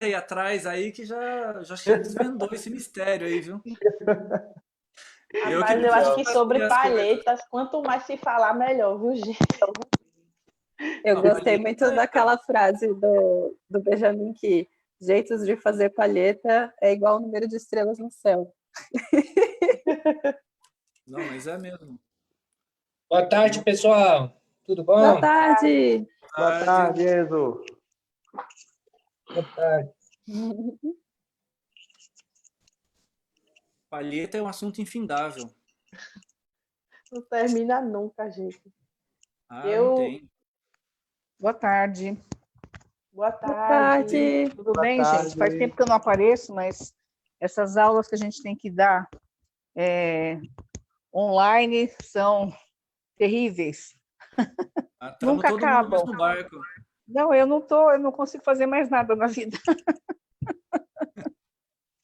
aí atrás aí que já desvendou esse mistério aí, viu? Eu que Rapaz, não eu acho quis que sobre fazer as coisas. palhetas, quanto mais se falar, melhor, viu, gente? Eu A gostei palheta muito daquela frase do Benjamin que jeitos de fazer palheta é igual ao número de estrelas no céu. Não, mas é mesmo. Boa tarde, pessoal. Tudo Boa bom? tarde! Boa Tarde. tarde, Enzo. Boa tarde. Palheta é um assunto infindável. Não termina nunca, gente. Ah, não Eu. tem. Boa tarde. Boa Boa tarde. tarde! Tudo Boa bem, tarde. gente? Faz tempo que eu não apareço, mas essas aulas que a gente tem que dar online são terríveis. Ah, tamo Nunca todo mundo no acabam. mesmo barco. Não, eu não consigo fazer mais nada na vida.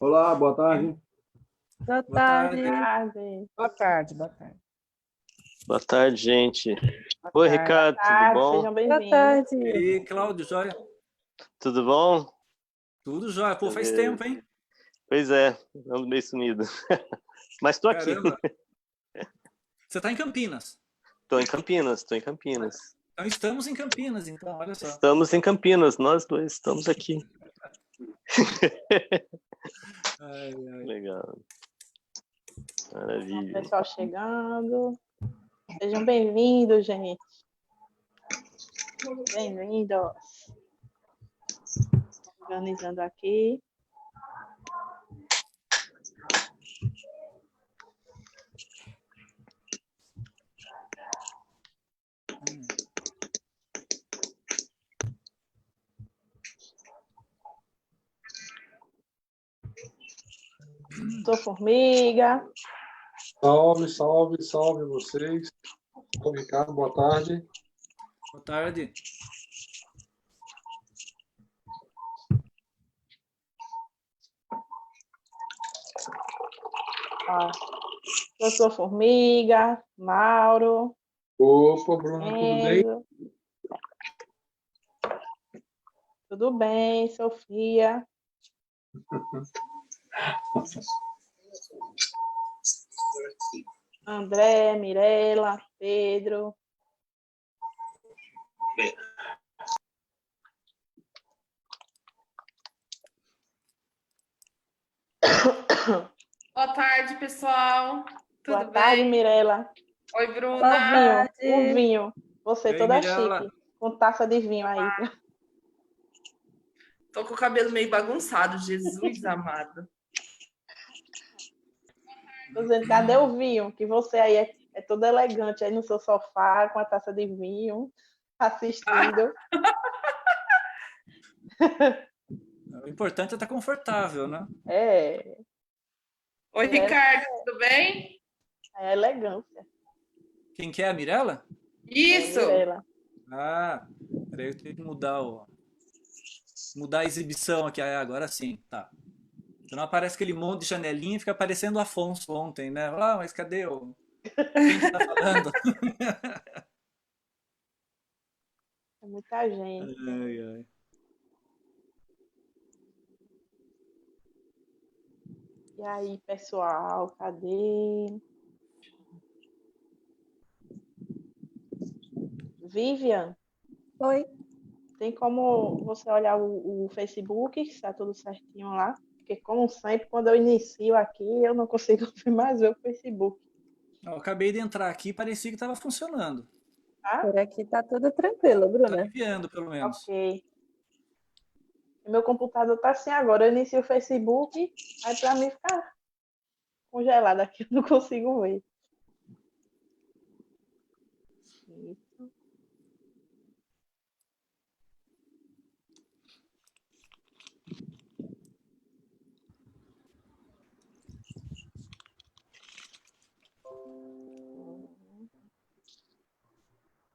Olá, boa tarde. Boa Boa tarde. tarde! Tarde. Boa tarde, boa tarde. Boa tarde, gente. Boa Oi, tarde. Ricardo, tudo Tarde, bom? sejam Boa bem-vindos. E tarde! aí, Cláudio, joia? Tudo bom? Tudo jóia. Pô, faz Beleza. tempo, hein? Pois é, ando meio sumido. Mas tô aqui. Caramba. Você tá em Campinas. Tô em Campinas, tô em Campinas. Então estamos em Campinas, então, olha só. Estamos em Campinas, nós dois estamos aqui. Ai, ai. Legal. O Maravilha. pessoal chegando. Sejam bem-vindos, gente. Bem-vindos. Organizando aqui. Sou Formiga. Salve, salve, salve vocês. Sou o Ricardo, boa tarde. Boa tarde. Ó, eu sou Formiga, Mauro, Opa, Bruno, tudo bem? Enzo. Tudo bem, Sofia. André, Mirela, Pedro. Boa tarde, pessoal. Tudo Boa tarde, bem? Mirela. Oi, Boa Bruna. tarde! Um vinho. Você E aí, toda Mirella? chique. Com taça de vinho aí. Tô com o cabelo meio bagunçado, Jesus amado. Tô dizendo, cadê o vinho? Que você aí é todo elegante aí no seu sofá com a taça de vinho, assistindo. O importante é estar confortável, né? É, Oi, Ricardo, tudo bem? é elegância. Quem que é a Mirella? Isso! Mirela. Ah, peraí, eu tenho que mudar a exibição aqui. Ah, agora sim, tá. Senão aparece aquele monte de janelinha e fica parecendo o Afonso ontem, né? Ah, mas cadê o... Quem que tá falando? É muita gente. Ai, ai. E aí, pessoal, cadê? Vivian, Oi! tem como você olhar o Facebook, se está tudo certinho lá? Porque, como sempre, quando eu inicio aqui, eu não consigo mais ver o Facebook. Eu acabei de entrar aqui e parecia que estava funcionando. Tá? Por aqui tá tudo tranquilo, Tá Bruna. enviando, pelo menos. Ok. Meu computador tá assim agora. Eu inicio o Facebook, aí para mim ficar congelado aqui, eu não consigo ver. Isso.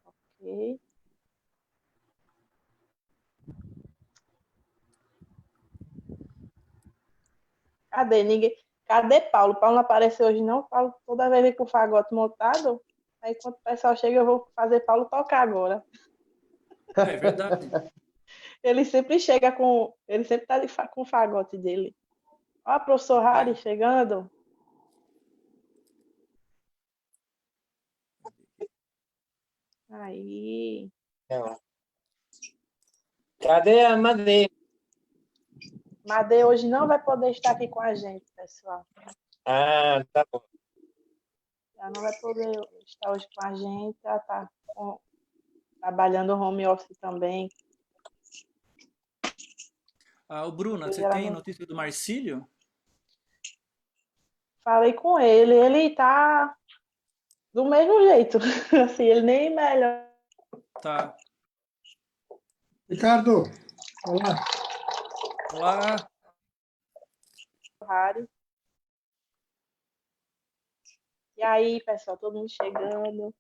Ok. Cadê? Ninguém. Cadê Paulo? Paulo não apareceu hoje, não. Paulo toda vez vem com o fagote montado. Aí quando o pessoal chega, eu vou fazer Paulo tocar agora. É verdade. Ele sempre chega com. Ele sempre tá com o fagote dele. Ó, professor Harry chegando. Aí. Não. Cadê a madeira? Madê hoje não vai poder estar aqui com a gente, pessoal. Ah, tá bom. Ela não vai poder estar hoje com a gente. Ela está trabalhando home office também. Ah, o Bruna, Hoje você ela tem não... notícia do Marcílio? Falei com ele. Ele está do mesmo jeito. Assim, ele nem melhor. Tá. Ricardo, olá. Olá. Harry. E aí, pessoal, todo mundo chegando.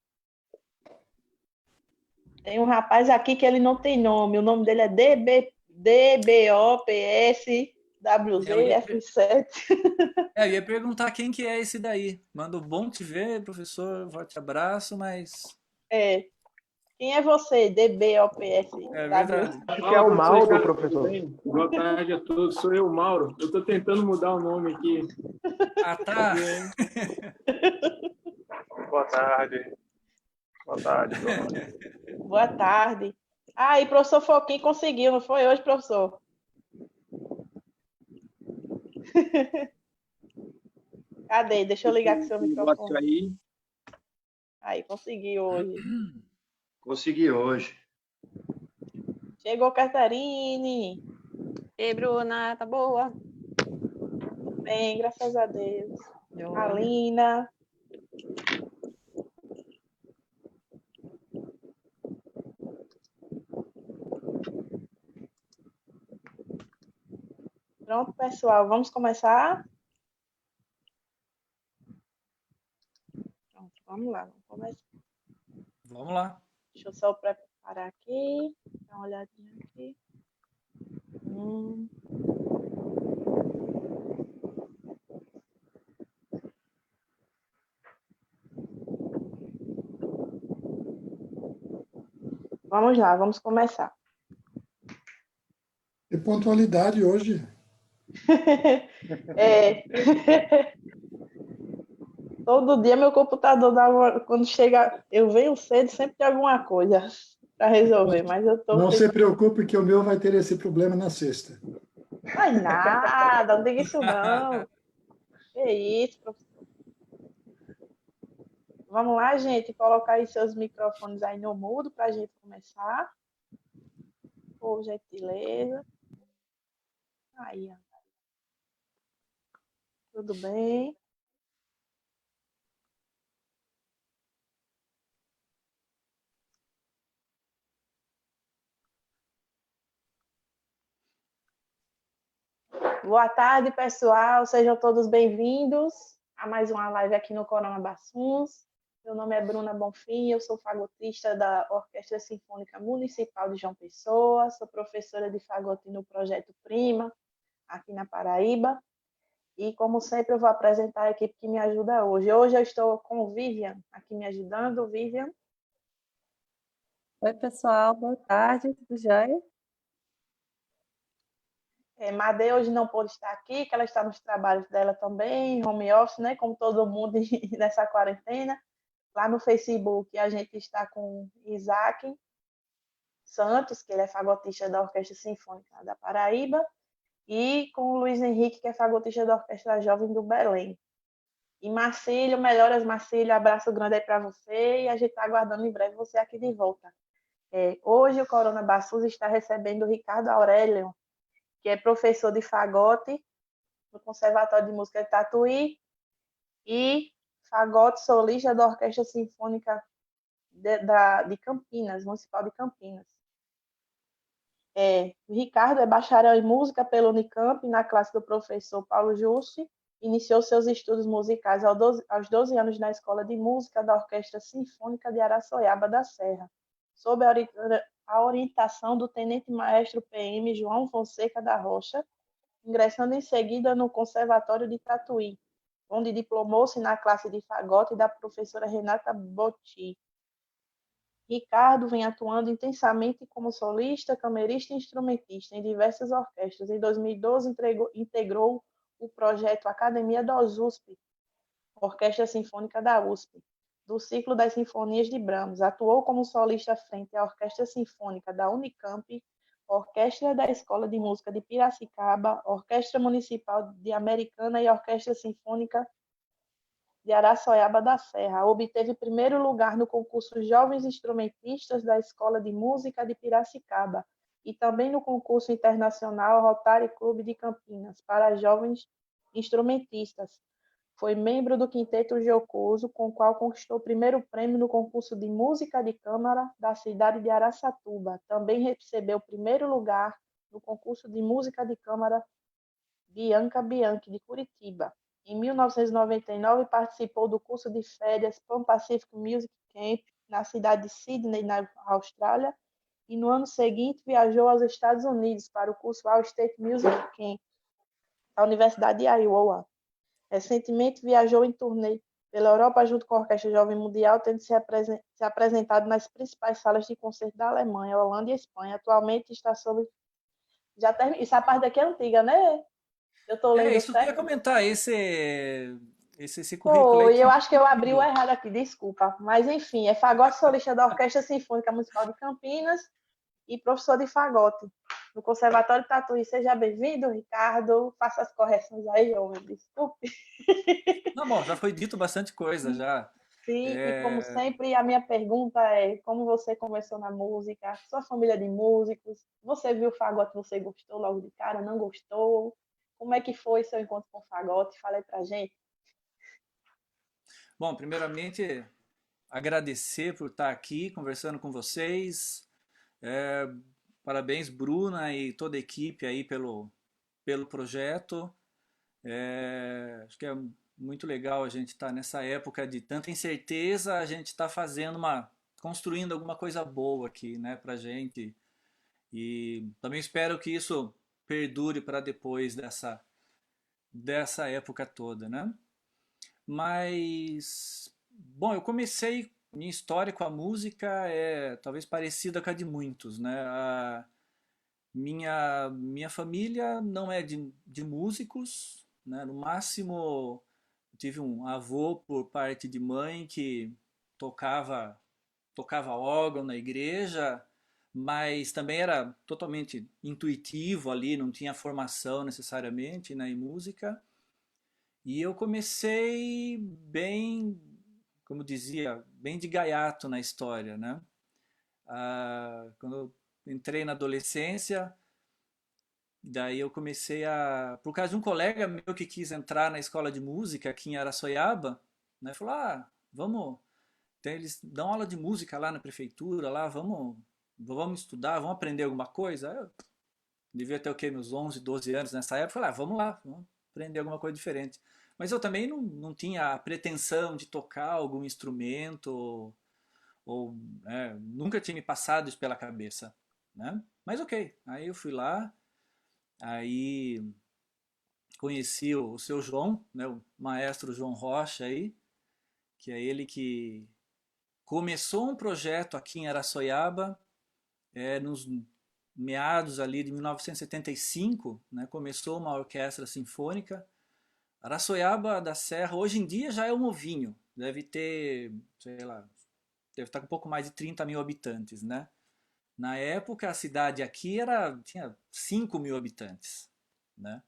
Tem um rapaz aqui que ele não tem nome. O nome dele é DBOPSWZF7. Eu ia perguntar quem que é esse daí. Mando bom te ver, professor. Forte abraço, mas. É. Quem é você, DBOPSW? É verdade. Acho que é o Mauro, professor. Boa tarde a todos, sou eu, Mauro. Eu estou tentando mudar o nome aqui. Ah, tá. Boa tarde. Boa tarde, Bruno. Boa tarde. Ah, e professor Foquinha conseguiu, não foi hoje, professor? Cadê? Deixa eu ligar com o seu microfone. Aí. Aí, conseguiu hoje. Consegui hoje. Chegou, Catarine. Ei, Bruna, tá boa? Bem, graças a Deus. Eu- Alina. Pronto, pessoal, vamos começar? Pronto, vamos lá, vamos começar. Vamos lá. Deixa eu só preparar aqui. Dar uma olhadinha aqui. Vamos lá, vamos começar. E pontualidade hoje. É. Todo dia meu computador quando chega, eu venho cedo, sempre tem alguma coisa para resolver, mas eu tô Não se tentando. preocupe que o meu vai ter esse problema na sexta. Ai, nada, não diga isso não. Que isso, professor. Vamos lá, gente, colocar aí seus microfones aí no mudo para a gente começar. Por gentileza. Aí, ó. Tudo bem? Boa tarde, pessoal. Sejam todos bem-vindos a mais uma live aqui no Corona Bassuns. Meu nome é Bruna Bonfim, eu sou fagotista da Orquestra Sinfônica Municipal de João Pessoa, sou professora de fagote no Projeto Prima, aqui na Paraíba. E, como sempre, eu vou apresentar a equipe que me ajuda hoje. Hoje eu estou com o Vivian aqui me ajudando. Vivian. Oi, pessoal, boa tarde, tudo jóia? Made hoje não pôde estar aqui, que ela está nos trabalhos dela também, home office, né? Como todo mundo nessa quarentena. Lá no Facebook a gente está com Isaac Santos, que ele é fagotista da Orquestra Sinfônica da Paraíba, e com o Luiz Henrique, que é fagotista da Orquestra Jovem do Belém. E Marcílio, melhoras, Marcílio, abraço grande aí para você, e a gente está aguardando em breve você aqui de volta. Hoje o Corona Bassus está recebendo o Ricardo Aurélio, que é professor de fagote no Conservatório de Música de Tatuí e fagote solista da Orquestra Sinfônica de Campinas, Municipal de Campinas. O Ricardo é bacharel em música pelo Unicamp, na classe do professor Paulo Juste. Iniciou seus estudos musicais aos 12 anos na Escola de Música da Orquestra Sinfônica de Araçoiaba da Serra, sob a orientação do tenente-maestro PM João Fonseca da Rocha, ingressando em seguida no Conservatório de Tatuí, onde diplomou-se na classe de fagote da professora Renata Botti. Ricardo vem atuando intensamente como solista, camerista e instrumentista em diversas orquestras. Em 2012, integrou o projeto Academia dos USP, Orquestra Sinfônica da USP, do ciclo das Sinfonias de Brahms. Atuou como solista frente à Orquestra Sinfônica da Unicamp, Orquestra da Escola de Música de Piracicaba, Orquestra Municipal de Americana e Orquestra Sinfônica de Araçoiaba da Serra. Obteve primeiro lugar no concurso Jovens Instrumentistas da Escola de Música de Piracicaba e também no concurso internacional Rotary Club de Campinas para jovens instrumentistas. Foi membro do Quinteto Jocoso, com o qual conquistou o primeiro prêmio no concurso de música de câmara da cidade de Araçatuba. Também recebeu o primeiro lugar no concurso de música de câmara Bianca Bianchi, de Curitiba. Em 1999, participou do curso de férias Pan Pacific Music Camp na cidade de Sydney, na Austrália, e no ano seguinte viajou aos Estados Unidos para o curso All State Music Camp da Universidade de Iowa. Recentemente viajou em turnê pela Europa junto com a Orquestra Jovem Mundial, tendo se apresentado nas principais salas de concerto da Alemanha, Holanda e Espanha. Atualmente está sob... Essa parte daqui é antiga, né? Eu estou lendo Isso que eu ia certo? comentar, esse currículo aí Foi, eu tinha acho que eu abri o errado aqui, desculpa. Mas, enfim, é fagote solista da Orquestra Sinfônica Municipal de Campinas e professor de fagote no Conservatório Tatuí. Seja bem-vindo, Ricardo. Faça as correções aí, homem, desculpe. Não, bom, já foi dito bastante coisa já. Sim, e como sempre, a minha pergunta é como você começou na música, sua família de músicos, você viu o fagote, você gostou logo de cara, não gostou? Como é que foi seu encontro com o fagote? Fala aí pra gente. Bom, primeiramente, agradecer por estar aqui conversando com vocês. É, parabéns, Bruna e toda a equipe aí pelo projeto. Acho que é muito legal a gente estar nessa época de tanta incerteza, a gente está construindo alguma coisa boa aqui, né, pra gente. E também espero que isso perdure para depois dessa época toda, né? Mas, bom, eu comecei, minha história com a música é talvez parecida com a de muitos, né? Minha família não é de músicos, né? No máximo, eu tive um avô por parte de mãe que tocava, tocava órgão na igreja, mas também era totalmente intuitivo ali, não tinha formação necessariamente, né, em música. E eu comecei bem, como dizia, bem de gaiato na história, né? Quando eu entrei na adolescência, daí eu comecei por causa de um colega meu que quis entrar na escola de música aqui em Araçoiaba, né? Falou, vamos, eles dão aula de música lá na prefeitura, lá, vamos estudar, vamos aprender alguma coisa? Eu devia ter o quê, meus 11, 12 anos nessa época, falei, vamos lá, vamos aprender alguma coisa diferente. Mas eu também não tinha a pretensão de tocar algum instrumento, nunca tinha me passado isso pela cabeça, né? Mas ok, aí eu fui lá, aí conheci o seu João, né, o maestro João Rocha aí, que é ele que começou um projeto aqui em Araçoiaba, nos meados ali de 1975, né, começou uma orquestra sinfônica. Araçoiaba da Serra, hoje em dia já é um ovinho, deve ter, sei lá, deve estar com um pouco mais de 30 mil habitantes, né? Na época a cidade aqui tinha 5 mil habitantes, né?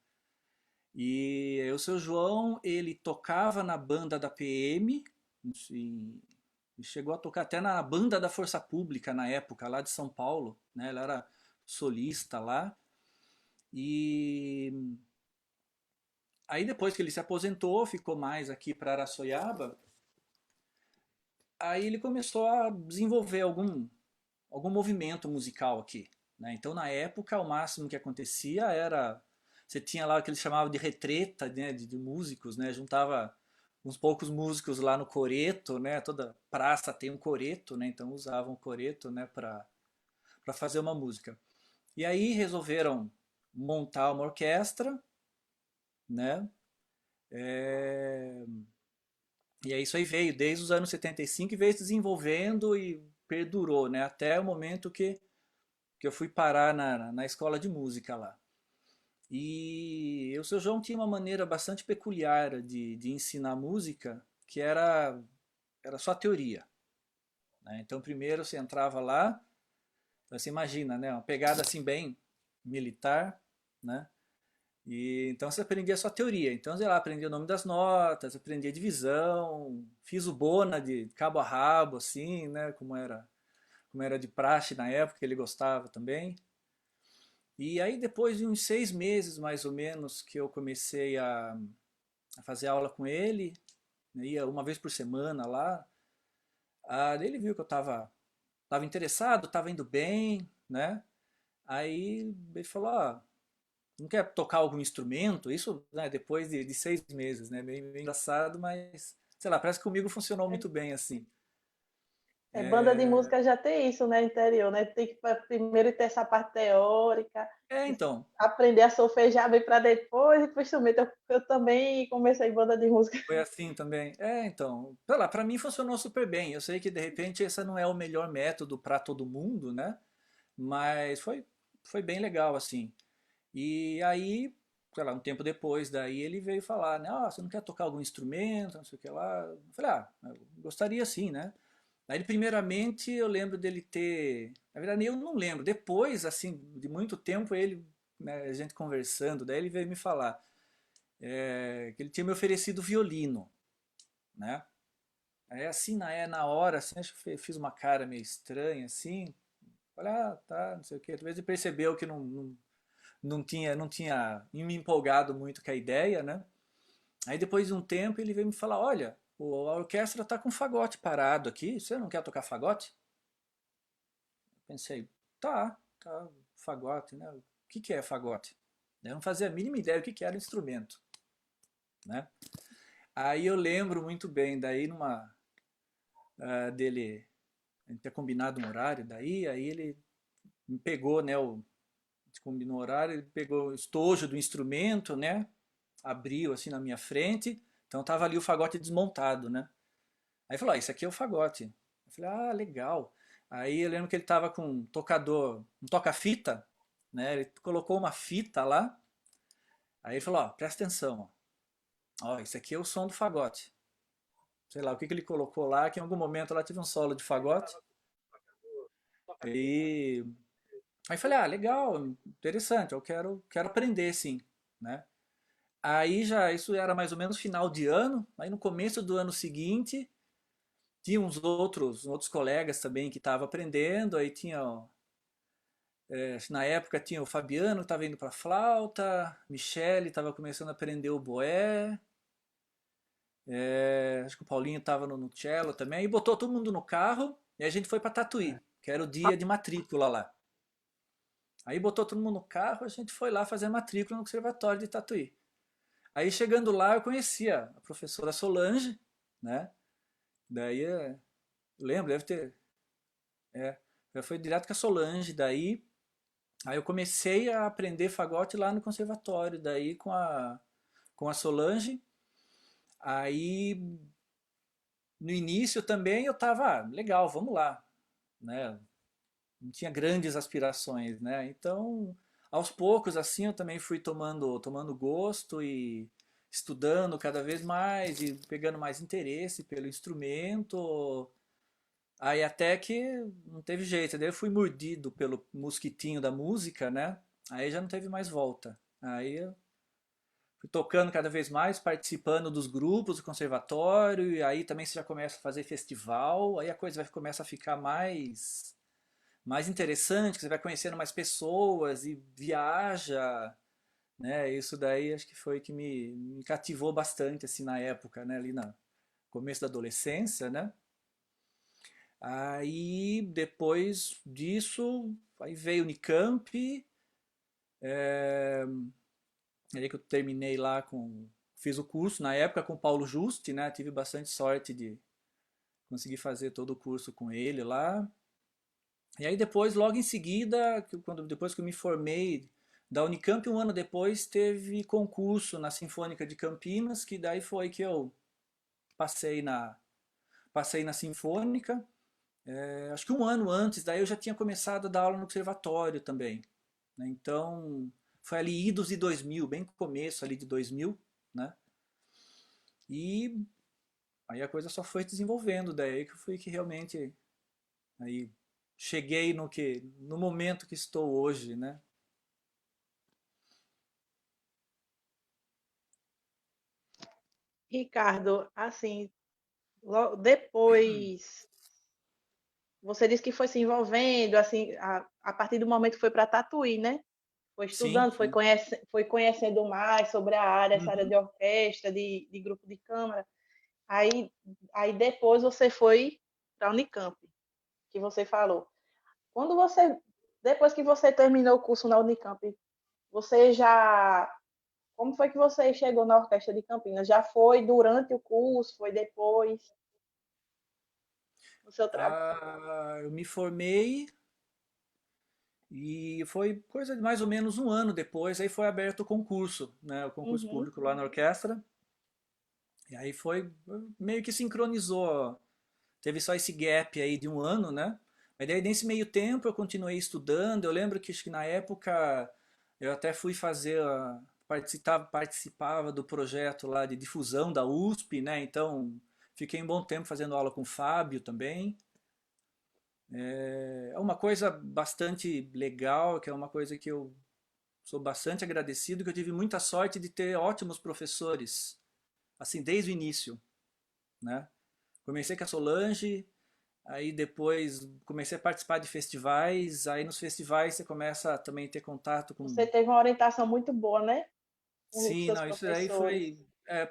E o seu João, ele tocava na banda da PM, e chegou a tocar até na banda da Força Pública na época, lá de São Paulo, né? Ele era solista lá. E aí depois que ele se aposentou, ficou mais aqui para Araçoiaba, aí ele começou a desenvolver algum movimento musical aqui, né? Então na época o máximo que acontecia era, você tinha lá o que eles chamavam de retreta, né, de músicos, né? Juntava uns poucos músicos lá no coreto, né? Toda praça tem um coreto, né? Então usavam o coreto, né, para fazer uma música. E aí resolveram montar uma orquestra, né? E aí isso aí veio desde os anos 75 e veio se desenvolvendo e perdurou, né? Até o momento que eu fui parar na escola de música lá. E o seu João tinha uma maneira bastante peculiar de ensinar música, que era só teoria, né? Então, primeiro você entrava lá, você imagina, né? Uma pegada assim bem militar, né? E então você aprendia só teoria. Então, sei lá, aprendia o nome das notas, aprendia divisão, fiz o Bona de cabo a rabo, assim, né? Como era de praxe na época, ele gostava também. E aí depois de uns 6 meses, mais ou menos, que eu comecei a fazer aula com ele, né, ia uma vez por semana lá, ele viu que eu tava interessado, estava indo bem, né? Aí ele falou, ó, não quer tocar algum instrumento? Isso, né, depois de 6 meses, né? Meio engraçado, mas, sei lá, parece que comigo funcionou muito bem assim. Banda de música já tem isso, né, interior, né? Tem que primeiro ter essa parte teórica, Então, aprender a solfejar bem para depois ir pro instrumento. Eu também comecei em banda de música. foi assim também. Então, sei lá, para mim funcionou super bem. Eu sei que de repente esse não é o melhor método para todo mundo, né? Mas foi bem legal assim. E aí, sei lá, um tempo depois daí ele veio falar, né, você não quer tocar algum instrumento, não sei o que lá. Eu falei, eu gostaria sim, né? Aí primeiramente eu lembro dele ter, na verdade eu não lembro, depois assim, de muito tempo ele, né, a gente conversando, daí ele veio me falar que ele tinha me oferecido violino, né? Aí assim, na hora, assim, acho que fiz uma cara meio estranha, assim. Falei, tá, não sei o quê. Talvez ele percebeu que não tinha me empolgado muito com a ideia, né? Aí depois de um tempo ele veio me falar, olha, a orquestra tá com fagote parado aqui, você não quer tocar fagote? Pensei, tá, fagote, né? O que é fagote? Eu não fazia a mínima ideia do que era o instrumento, né? Aí eu lembro muito bem, daí dele, a gente tinha combinado um horário, aí ele me pegou, né, a gente combinou o horário, ele pegou o estojo do instrumento, né, abriu assim na minha frente, então tava ali o fagote desmontado, né. Aí falou, isso aqui é o fagote. Eu falei, legal. Aí eu lembro que ele tava com um tocador, um toca-fita, né, ele colocou uma fita lá, aí ele falou, presta atenção, isso aqui é o som do fagote. Sei lá, o que ele colocou lá, que em algum momento ela teve um solo de fagote. E aí falei, legal, interessante, eu quero aprender sim, né? Aí já, isso era mais ou menos final de ano, aí no começo do ano seguinte, tinha uns outros colegas também que estavam aprendendo, aí tinha, na época tinha o Fabiano que estava indo para flauta, Michele estava começando a aprender o boé, acho que o Paulinho estava no cello também, e botou todo mundo no carro e a gente foi para Tatuí, que era o dia de matrícula lá. Aí botou todo mundo no carro, a gente foi lá fazer matrícula no Conservatório de Tatuí. Aí chegando lá eu conhecia a professora Solange, né? Daí eu lembro, deve ter. Já foi direto com a Solange, daí. Aí eu comecei a aprender fagote lá no conservatório, daí com a Solange. Aí no início também eu tava, legal, vamos lá, né? Não tinha grandes aspirações, né? Então, aos poucos assim eu também fui tomando gosto e estudando cada vez mais e pegando mais interesse pelo instrumento. Aí até que não teve jeito, daí eu fui mordido pelo mosquitinho da música, né? Aí já não teve mais volta. Aí eu fui tocando cada vez mais, participando dos grupos do conservatório, e aí também você já começa a fazer festival, aí a coisa começa a ficar mais interessante, que você vai conhecendo mais pessoas e viaja, né? Isso daí acho que foi que me cativou bastante assim na época, né? Ali no começo da adolescência, né? Aí depois disso, aí veio o Unicamp, aí que eu terminei lá fiz o curso na época com o Paulo Juste, né? Tive bastante sorte de conseguir fazer todo o curso com ele lá. E aí depois, logo em seguida, depois que eu me formei da Unicamp, um ano depois teve concurso na Sinfônica de Campinas, que daí foi que eu passei na Sinfônica. Acho que um ano antes, daí eu já tinha começado a dar aula no conservatório também, né? Então, foi ali idos de 2000, bem no começo ali de 2000, né? E aí a coisa só foi desenvolvendo, daí que eu fui que realmente aí cheguei no momento que estou hoje, né? Ricardo, assim, depois você disse que foi se envolvendo, assim, a partir do momento que foi para Tatuí, né? Foi Sim, estudando, sim. foi conhecendo mais sobre a área, essa área Uhum. de orquestra, de grupo de câmara. Aí, aí depois você foi para a Unicamp, que você falou. Quando você, depois que você terminou o curso na Unicamp, você já, como foi que você chegou na Orquestra de Campinas? Já foi durante o curso, foi depois do seu trabalho? Eu me formei e foi coisa de mais ou menos um ano depois, aí foi aberto o concurso, né? O concurso Uhum. público lá na orquestra. E aí foi, meio que sincronizou, ó. Teve só esse gap aí de um ano, né? Mas daí nesse meio tempo eu continuei estudando. Eu lembro que acho que na época eu até fui fazer, participava do projeto lá de difusão da USP, né? Então fiquei um bom tempo fazendo aula com o Fábio também. É uma coisa bastante legal, que é uma coisa que eu sou bastante agradecido, que eu tive muita sorte de ter ótimos professores, assim, desde o início, né? Comecei com a Solange, aí depois comecei a participar de festivais, aí nos festivais você começa a também ter contato com... Você teve uma orientação muito boa, né? Com os Sim, seus não, isso aí professores. foi,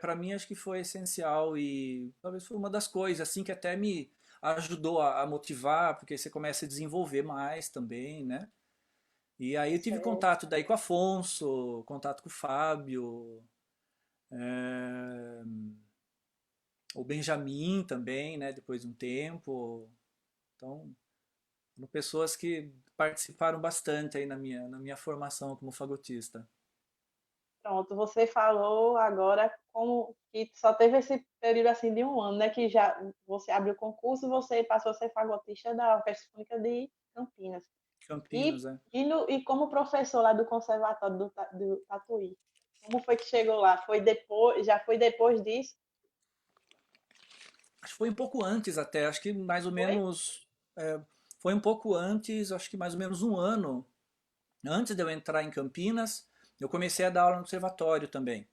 para mim acho que foi essencial e talvez foi uma das coisas assim que até me ajudou a motivar, porque você começa a desenvolver mais também, né? E aí eu tive Certo. contato daí com o Afonso, contato com o Fábio, o Benjamin também, né? Depois de um tempo. Então, foram pessoas que participaram bastante aí na minha formação como fagotista. Pronto, você falou agora como que só teve esse período assim de um ano, né? Que já você abriu o concurso, você passou a ser fagotista da Orquestra Sinfônica de Campinas. Campinas, né? E como professor lá do Conservatório do Tatuí, como foi que chegou lá? Foi depois, já foi depois disso? Acho que foi um pouco antes até, acho que mais ou Foi? menos. é, Foi um pouco antes, acho que mais ou menos um ano antes de eu entrar em Campinas, eu comecei a dar aula no conservatório também.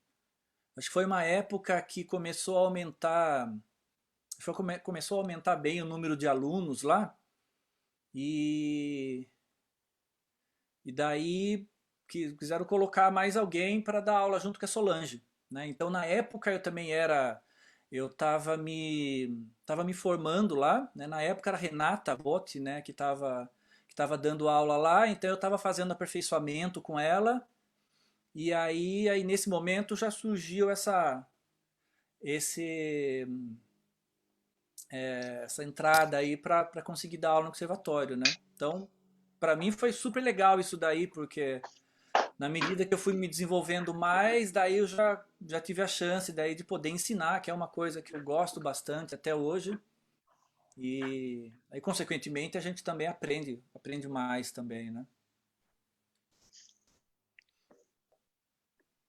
Acho que foi uma época que começou a aumentar, começou a aumentar bem o número de alunos lá, e, e daí que quiseram colocar mais alguém para dar aula junto com a Solange, né? Então na época eu também eu estava me formando lá, né? Na época era a Renata Botti, né, que estava dando aula lá, então eu estava fazendo aperfeiçoamento com ela. E aí nesse momento já surgiu esse essa entrada aí para conseguir dar aula no conservatório, né? Então, para mim foi super legal isso daí, porque na medida que eu fui me desenvolvendo mais, daí eu já tive a chance daí de poder ensinar, que é uma coisa que eu gosto bastante até hoje. E aí, consequentemente, a gente também aprende mais também, né?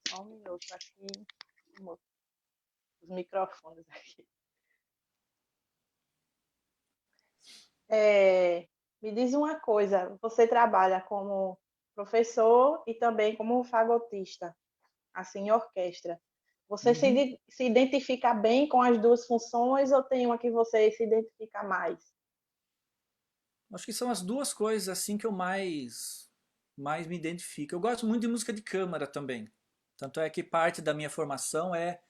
Só um minuto aqui, os microfones aqui. É, me diz uma coisa, você trabalha como professor e também como fagotista, assim, em orquestra. Você Uhum. se identifica bem com as duas funções ou tem uma que você se identifica mais? Acho que são as duas coisas assim que eu mais me identifico. Eu gosto muito de música de câmara também. Tanto é que parte da minha formação é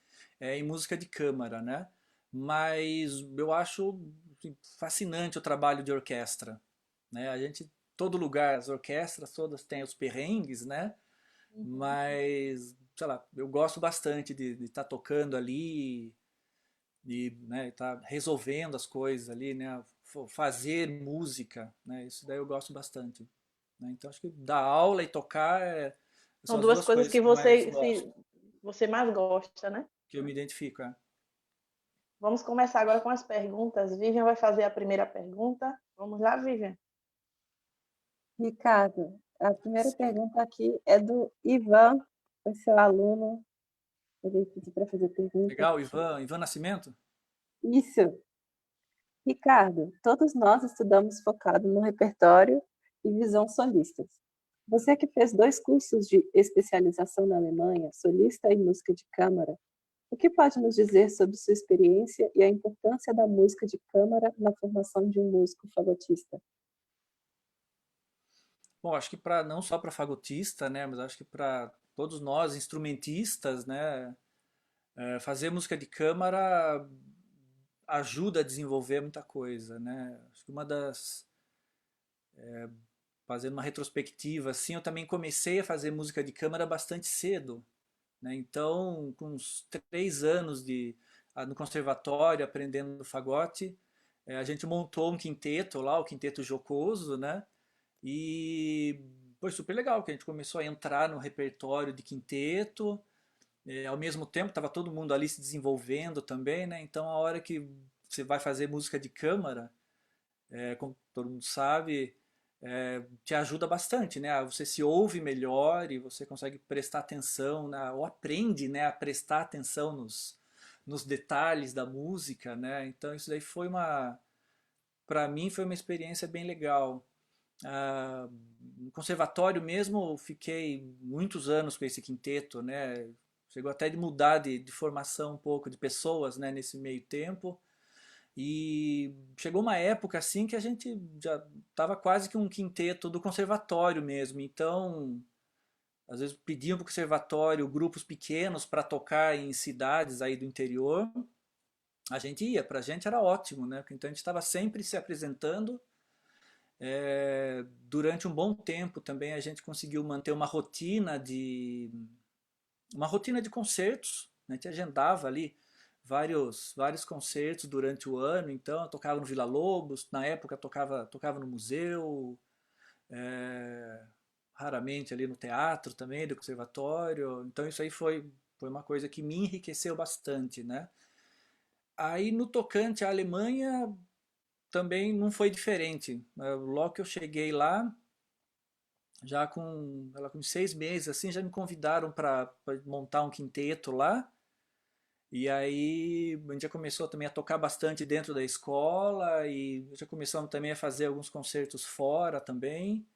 em música de câmara, né? Mas eu acho assim, fascinante o trabalho de orquestra, né? Todo lugar, as orquestras todas têm os perrengues, né? Uhum. Mas, sei lá, eu gosto bastante de estar tocando ali e, né, estar resolvendo as coisas ali, né? Fazer música, né? Isso daí eu gosto bastante, né? Então acho que dar aula e tocar São são as duas duas coisas coisas que que eu mais gosto, você mais gosta, né? que eu me identifico. É. Vamos começar agora com as perguntas. Vivian vai fazer a primeira pergunta. Vamos lá, Vivian. Ricardo, a primeira pergunta aqui é do Ivan, o seu aluno. Ele pediu para fazer pergunta. Legal, Ivan Nascimento? Isso. Ricardo, todos nós estudamos focado no repertório e visão solistas. Você que fez 2 cursos de especialização na Alemanha, solista e música de câmara, o que pode nos dizer sobre sua experiência e a importância da música de câmara na formação de um músico fagotista? Bom, acho que não só para fagotista, né, mas acho que para todos nós instrumentistas, né, fazer música de câmara ajuda a desenvolver muita coisa, né? Acho que fazendo uma retrospectiva, assim, eu também comecei a fazer música de câmara bastante cedo, né? Então, com uns 3 anos no conservatório, aprendendo fagote, a gente montou um quinteto lá, o Quinteto Jocoso, né? E foi super legal, que a gente começou a entrar no repertório de quinteto, ao mesmo tempo estava todo mundo ali se desenvolvendo também, né? Então, a hora que você vai fazer música de câmara, como todo mundo sabe, te ajuda bastante, né? Você se ouve melhor e você consegue prestar atenção, né? Ou aprende, né, a prestar atenção nos detalhes da música, né? Então isso daí para mim foi uma experiência bem legal. Ah, no conservatório mesmo, eu fiquei muitos anos com esse quinteto, né? Chegou até de mudar de formação um pouco de pessoas, né, nesse meio tempo. E chegou uma época assim que a gente já estava quase que um quinteto do conservatório mesmo. Então, às vezes pediam para o conservatório grupos pequenos para tocar em cidades aí do interior. A gente ia, para a gente era ótimo, né? Então a gente estava sempre se apresentando. Durante um bom tempo também a gente conseguiu manter uma rotina de concertos, né? A gente agendava ali vários concertos durante o ano, então eu tocava no Vila Lobos, na época tocava no museu, é, raramente ali no teatro também, do conservatório, então isso aí foi uma coisa que me enriqueceu bastante, né? Aí no tocante à Alemanha também não foi diferente, logo que eu cheguei lá, com 6 meses assim, já me convidaram para montar um quinteto lá. E aí a gente já começou também a tocar bastante dentro da escola e já começamos também a fazer alguns concertos fora também.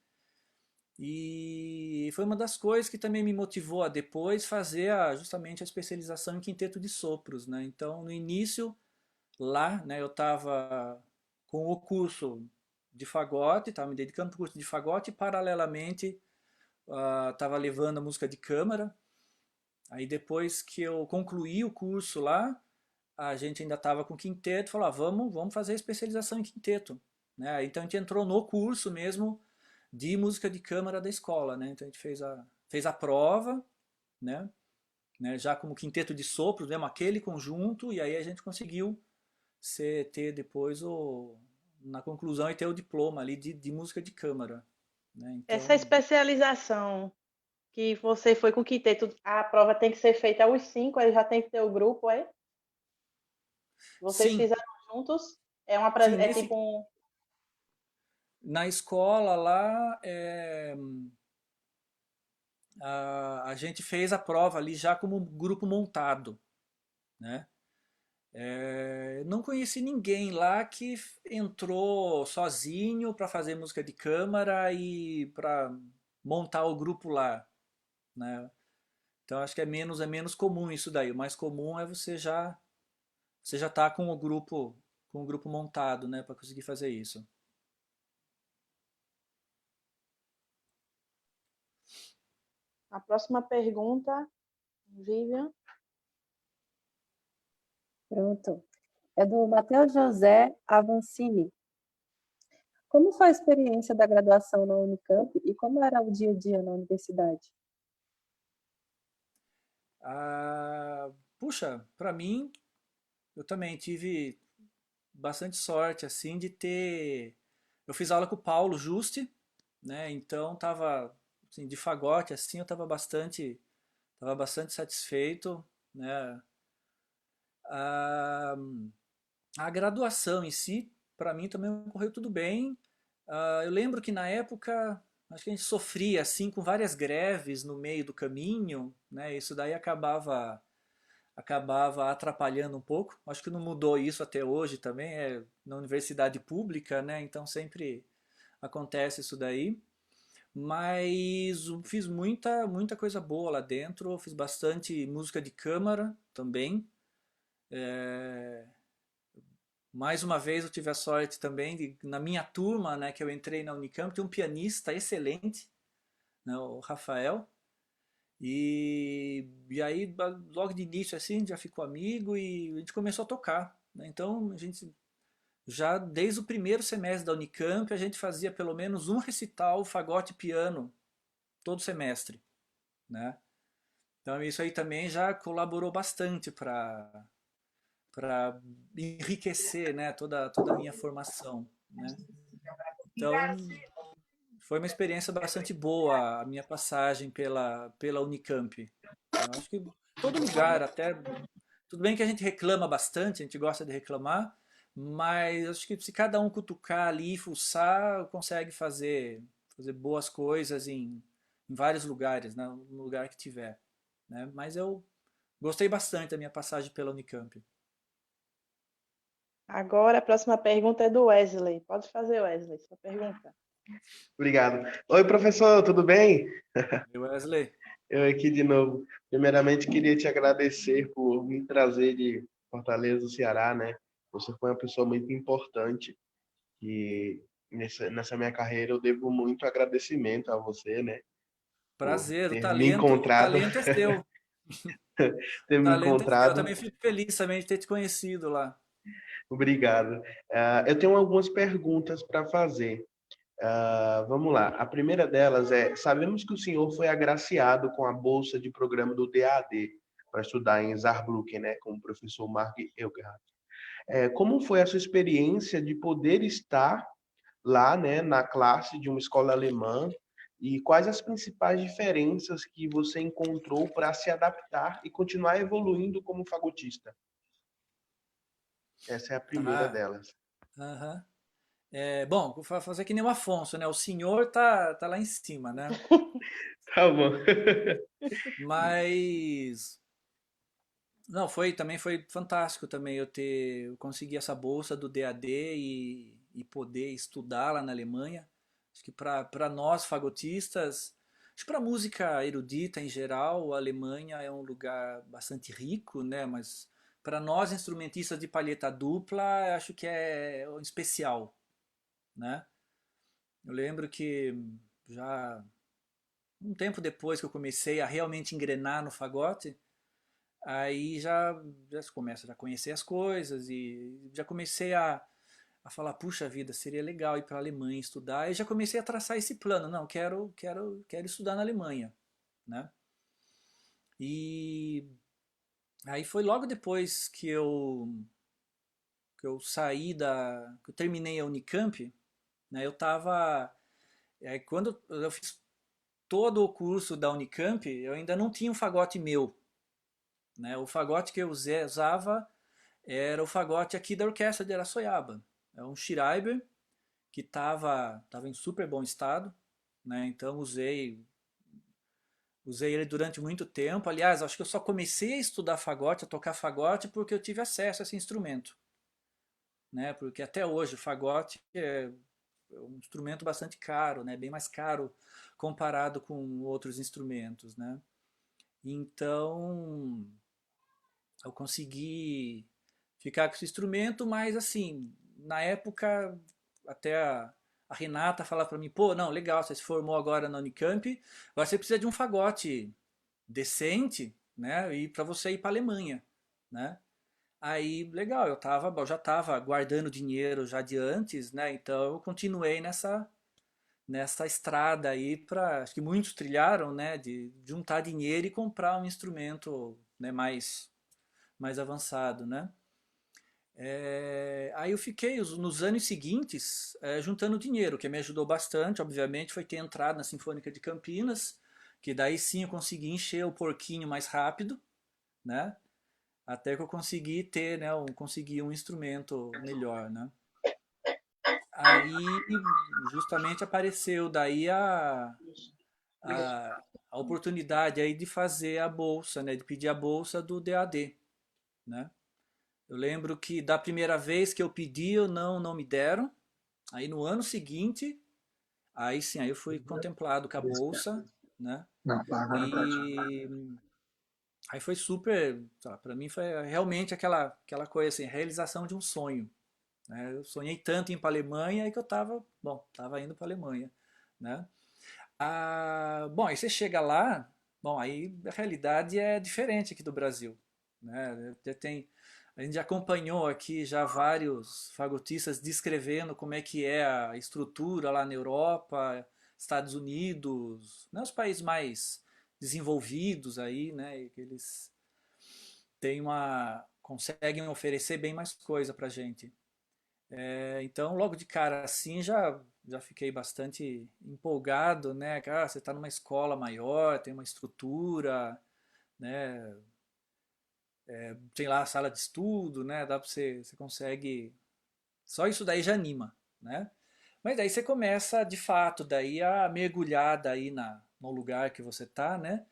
E foi uma das coisas que também me motivou a depois fazer justamente a especialização em quinteto de sopros, né? Então, no início, lá, né, eu estava com o curso de fagote, estava me dedicando para o curso de fagote e paralelamente estava levando a música de câmara. Aí depois que eu concluí o curso lá, a gente ainda estava com quinteto, falou, vamos fazer a especialização em quinteto, né? Então a gente entrou no curso mesmo de música de câmara da escola, né? Então a gente fez a prova, né? Já como quinteto de sopros, mesmo aquele conjunto, e aí a gente conseguiu ter depois na conclusão e ter o diploma ali de música de câmara, né? Essa Então, especialização que você foi com o quinteto, a prova tem que ser feita aos 5, aí já tem que ter o grupo, é? Vocês sim, fizeram juntos? sim, É tipo um. na escola lá, a gente fez a prova ali já como um grupo montado, né? Não conheci ninguém lá que entrou sozinho para fazer música de câmara e para montar o grupo lá, né? Então acho que é menos comum isso daí. O mais comum é você já tá com o grupo montado, né, para conseguir fazer isso. A próxima pergunta, Vivian. Pronto. É do Matheus José Avancini. Como foi a experiência da graduação na Unicamp e como era o dia a dia na universidade? Puxa, para mim, eu também tive bastante sorte assim de ter. Eu fiz aula com o Paulo Juste, né? Então tava assim, de fagote assim, eu tava bastante satisfeito, né? A, a graduação em si, para mim também ocorreu tudo bem. Eu lembro que na época, acho que a gente sofria assim com várias greves no meio do caminho, né? Isso daí acabava atrapalhando um pouco. Acho que não mudou isso até hoje também, é na universidade pública, né? Então sempre acontece isso daí. Mas fiz muita coisa boa lá dentro, fiz bastante música de câmara também. É, Mais uma vez eu tive a sorte também de, na minha turma, né, que eu entrei na Unicamp, tem um pianista excelente, né, o Rafael. E aí, logo de início, assim, a gente já ficou amigo e a gente começou a tocar, né? Então, a gente já desde o primeiro semestre da Unicamp, a gente fazia pelo menos um recital fagote e piano todo semestre, né? Então, isso aí também já colaborou bastante para enriquecer, né, toda a minha formação, né? Então, foi uma experiência bastante boa a minha passagem pela Unicamp. Eu acho que todo lugar, até tudo bem que a gente reclama bastante, a gente gosta de reclamar, mas acho que se cada um cutucar ali e fuçar, consegue fazer boas coisas em vários lugares, né, no lugar que tiver, né? Mas eu gostei bastante da minha passagem pela Unicamp. Agora a próxima pergunta é do Wesley. Pode fazer, Wesley, sua pergunta. Obrigado. Oi, professor, tudo bem? E Wesley, Eu aqui de novo. Primeiramente, queria te agradecer por me trazer de Fortaleza, do Ceará, né? Você foi uma pessoa muito importante e nessa minha carreira eu devo muito agradecimento a você, né? Por prazer, ter me o encontrado, talento é seu. O ter me talento é seu. Eu encontrado. também fico feliz também de ter te conhecido lá. Obrigado. Eu tenho algumas perguntas para fazer. Vamos lá. A primeira delas é: sabemos que o senhor foi agraciado com a bolsa de programa do DAD para estudar em Saarbrücken, né, com o professor Mark Elgerhardt. Como foi a sua experiência de poder estar lá, né, na classe de uma escola alemã e quais as principais diferenças que você encontrou para se adaptar e continuar evoluindo como fagotista? Essa é a primeira Ah, delas. aham. Bom, vou fazer que nem o Afonso, né? O senhor tá lá em cima, né? Tá bom. Mas não, também foi fantástico também eu conseguir essa bolsa do DAD e poder estudar lá na Alemanha. Acho que para nós fagotistas, acho que para música erudita em geral, a Alemanha é um lugar bastante rico, né? Mas para nós instrumentistas de palheta dupla, acho que é um especial, né? Eu lembro que já um tempo depois que eu comecei a realmente engrenar no fagote, aí já se começa a conhecer as coisas e já comecei a falar, puxa vida, seria legal ir para a Alemanha estudar. E já comecei a traçar esse plano, não, quero estudar na Alemanha, né? E aí foi logo depois que eu saí que eu terminei a Unicamp, né? Quando eu fiz todo o curso da Unicamp, eu ainda não tinha um fagote meu, né? O fagote que eu usava era o fagote aqui da orquestra de Araçoiaba. É um Schreiber que tava em super bom estado, né? Então usei ele durante muito tempo. Aliás, acho que eu só comecei a estudar fagote, a tocar fagote, porque eu tive acesso a esse instrumento, né? Porque até hoje o fagote é um instrumento bastante caro, né? Bem mais caro comparado com outros instrumentos, né? Então eu consegui ficar com esse instrumento, mas assim, na época, até a Renata falava para mim, pô, não, legal, você se formou agora na Unicamp, agora você precisa de um fagote decente, né, e para você ir para a Alemanha, né? Aí, legal, eu já estava guardando dinheiro já de antes, né? Então eu continuei nessa estrada aí para, acho que muitos trilharam, né, de juntar dinheiro e comprar um instrumento, né, mais avançado, né? Aí eu fiquei nos anos seguintes juntando dinheiro, o que me ajudou bastante, obviamente, foi ter entrado na Sinfônica de Campinas, que daí sim eu consegui encher o porquinho mais rápido, né? até que eu consegui ter, né, consegui um instrumento melhor, né? Aí justamente apareceu daí a, a oportunidade aí de fazer a bolsa, né, de pedir a bolsa do DAD, né? Eu lembro que da primeira vez que eu pedi, não me deram. Aí no ano seguinte, aí sim, aí eu fui contemplado com a bolsa, né? Não, tá, agora é pra ti. E aí foi super, para mim foi realmente aquela coisa assim, realização de um sonho, né? Eu sonhei tanto em ir para a Alemanha que eu tava indo para a Alemanha, né? Bom, aí você chega lá, bom, aí a realidade é diferente aqui do Brasil, né? A gente já acompanhou aqui já vários fagotistas descrevendo como é que é a estrutura lá na Europa, Estados Unidos, né, os países mais desenvolvidos aí, né, e que eles conseguem oferecer bem mais coisa pra gente. Então, logo de cara assim, já fiquei bastante empolgado, né? Cara, você está numa escola maior, tem uma estrutura, né? Tem lá a sala de estudo, né? Dá para você consegue. Só isso daí já anima, né? Mas daí você começa, de fato, daí a mergulhar daí no lugar que você tá, né?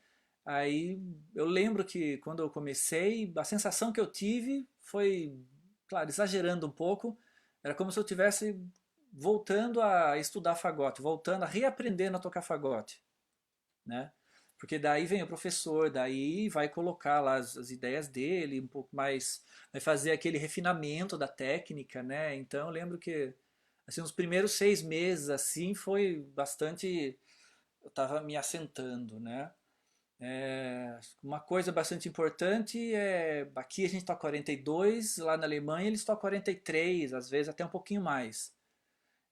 Aí eu lembro que quando eu comecei, a sensação que eu tive foi, claro, exagerando um pouco, era como se eu tivesse voltando a estudar fagote, voltando a reaprender a tocar fagote, né? Porque daí vem o professor, daí vai colocar lá as ideias dele, um pouco mais, vai fazer aquele refinamento da técnica, né? Então eu lembro que assim, os primeiros 6 meses assim foi bastante, eu estava me assentando, né? Uma coisa bastante importante é aqui a gente toca 42, lá na Alemanha eles tocam 43, às vezes até um pouquinho mais.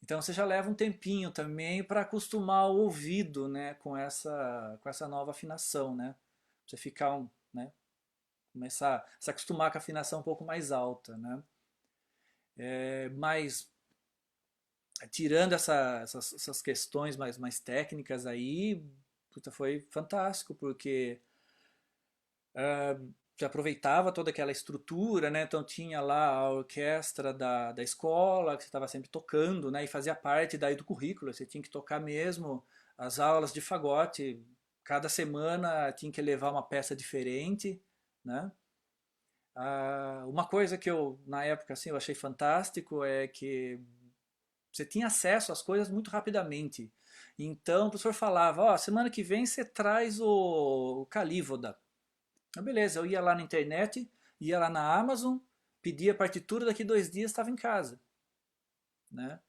Então você já leva um tempinho também para acostumar o ouvido, né, com essa nova afinação, né? Você ficar né, começar a se acostumar com a afinação um pouco mais alta, né? Mas tirando essas questões mais técnicas aí, puta, foi fantástico, porque você aproveitava toda aquela estrutura, né? Então tinha lá a orquestra da escola, que você estava sempre tocando, né? E fazia parte daí do currículo, você tinha que tocar mesmo as aulas de fagote. Cada semana tinha que levar uma peça diferente, né? Uma coisa que na época, assim, eu achei fantástico é que você tinha acesso às coisas muito rapidamente. Então o professor falava, ó, semana que vem você traz o Calívoda. Beleza, eu ia lá na internet, ia lá na Amazon, pedia a partitura, daqui 2 dias estava em casa, né?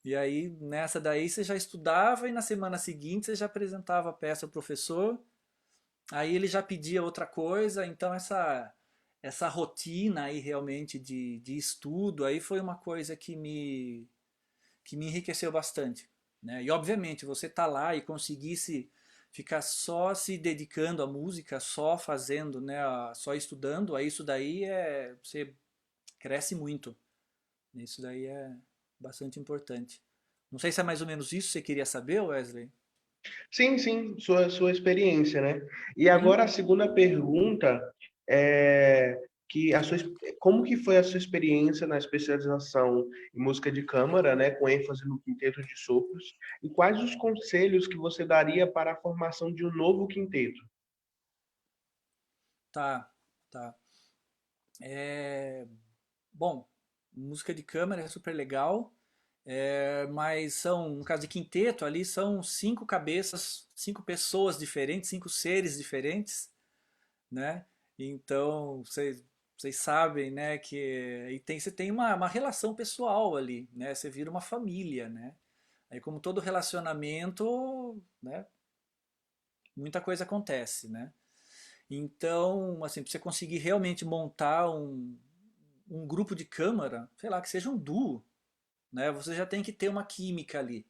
E aí nessa daí você já estudava e na semana seguinte você já apresentava a peça ao professor, aí ele já pedia outra coisa, então essa rotina aí realmente de estudo aí foi uma coisa que me enriqueceu bastante, né? E obviamente você tá lá e conseguisse ficar só se dedicando à música, só fazendo, né, só estudando, aí isso daí você cresce muito. Isso daí é bastante importante. Não sei se é mais ou menos isso que você queria saber, Wesley. Sim, sim, sua experiência, né? E Sim. agora a segunda pergunta é como que foi a sua experiência na especialização em música de câmara, né, com ênfase no quinteto de sopros, e quais os conselhos que você daria para a formação de um novo quinteto? Tá, tá. Bom, música de câmara é super legal, mas no caso de quinteto ali, são 5 cabeças, 5 pessoas diferentes, 5 seres diferentes, né? Então, vocês sabem, né, que você tem uma relação pessoal ali, né? Você vira uma família, né? Aí, como todo relacionamento, né, muita coisa acontece, né? Então, assim, para você conseguir realmente montar um grupo de câmara, sei lá, que seja um duo, né? Você já tem que ter uma química ali,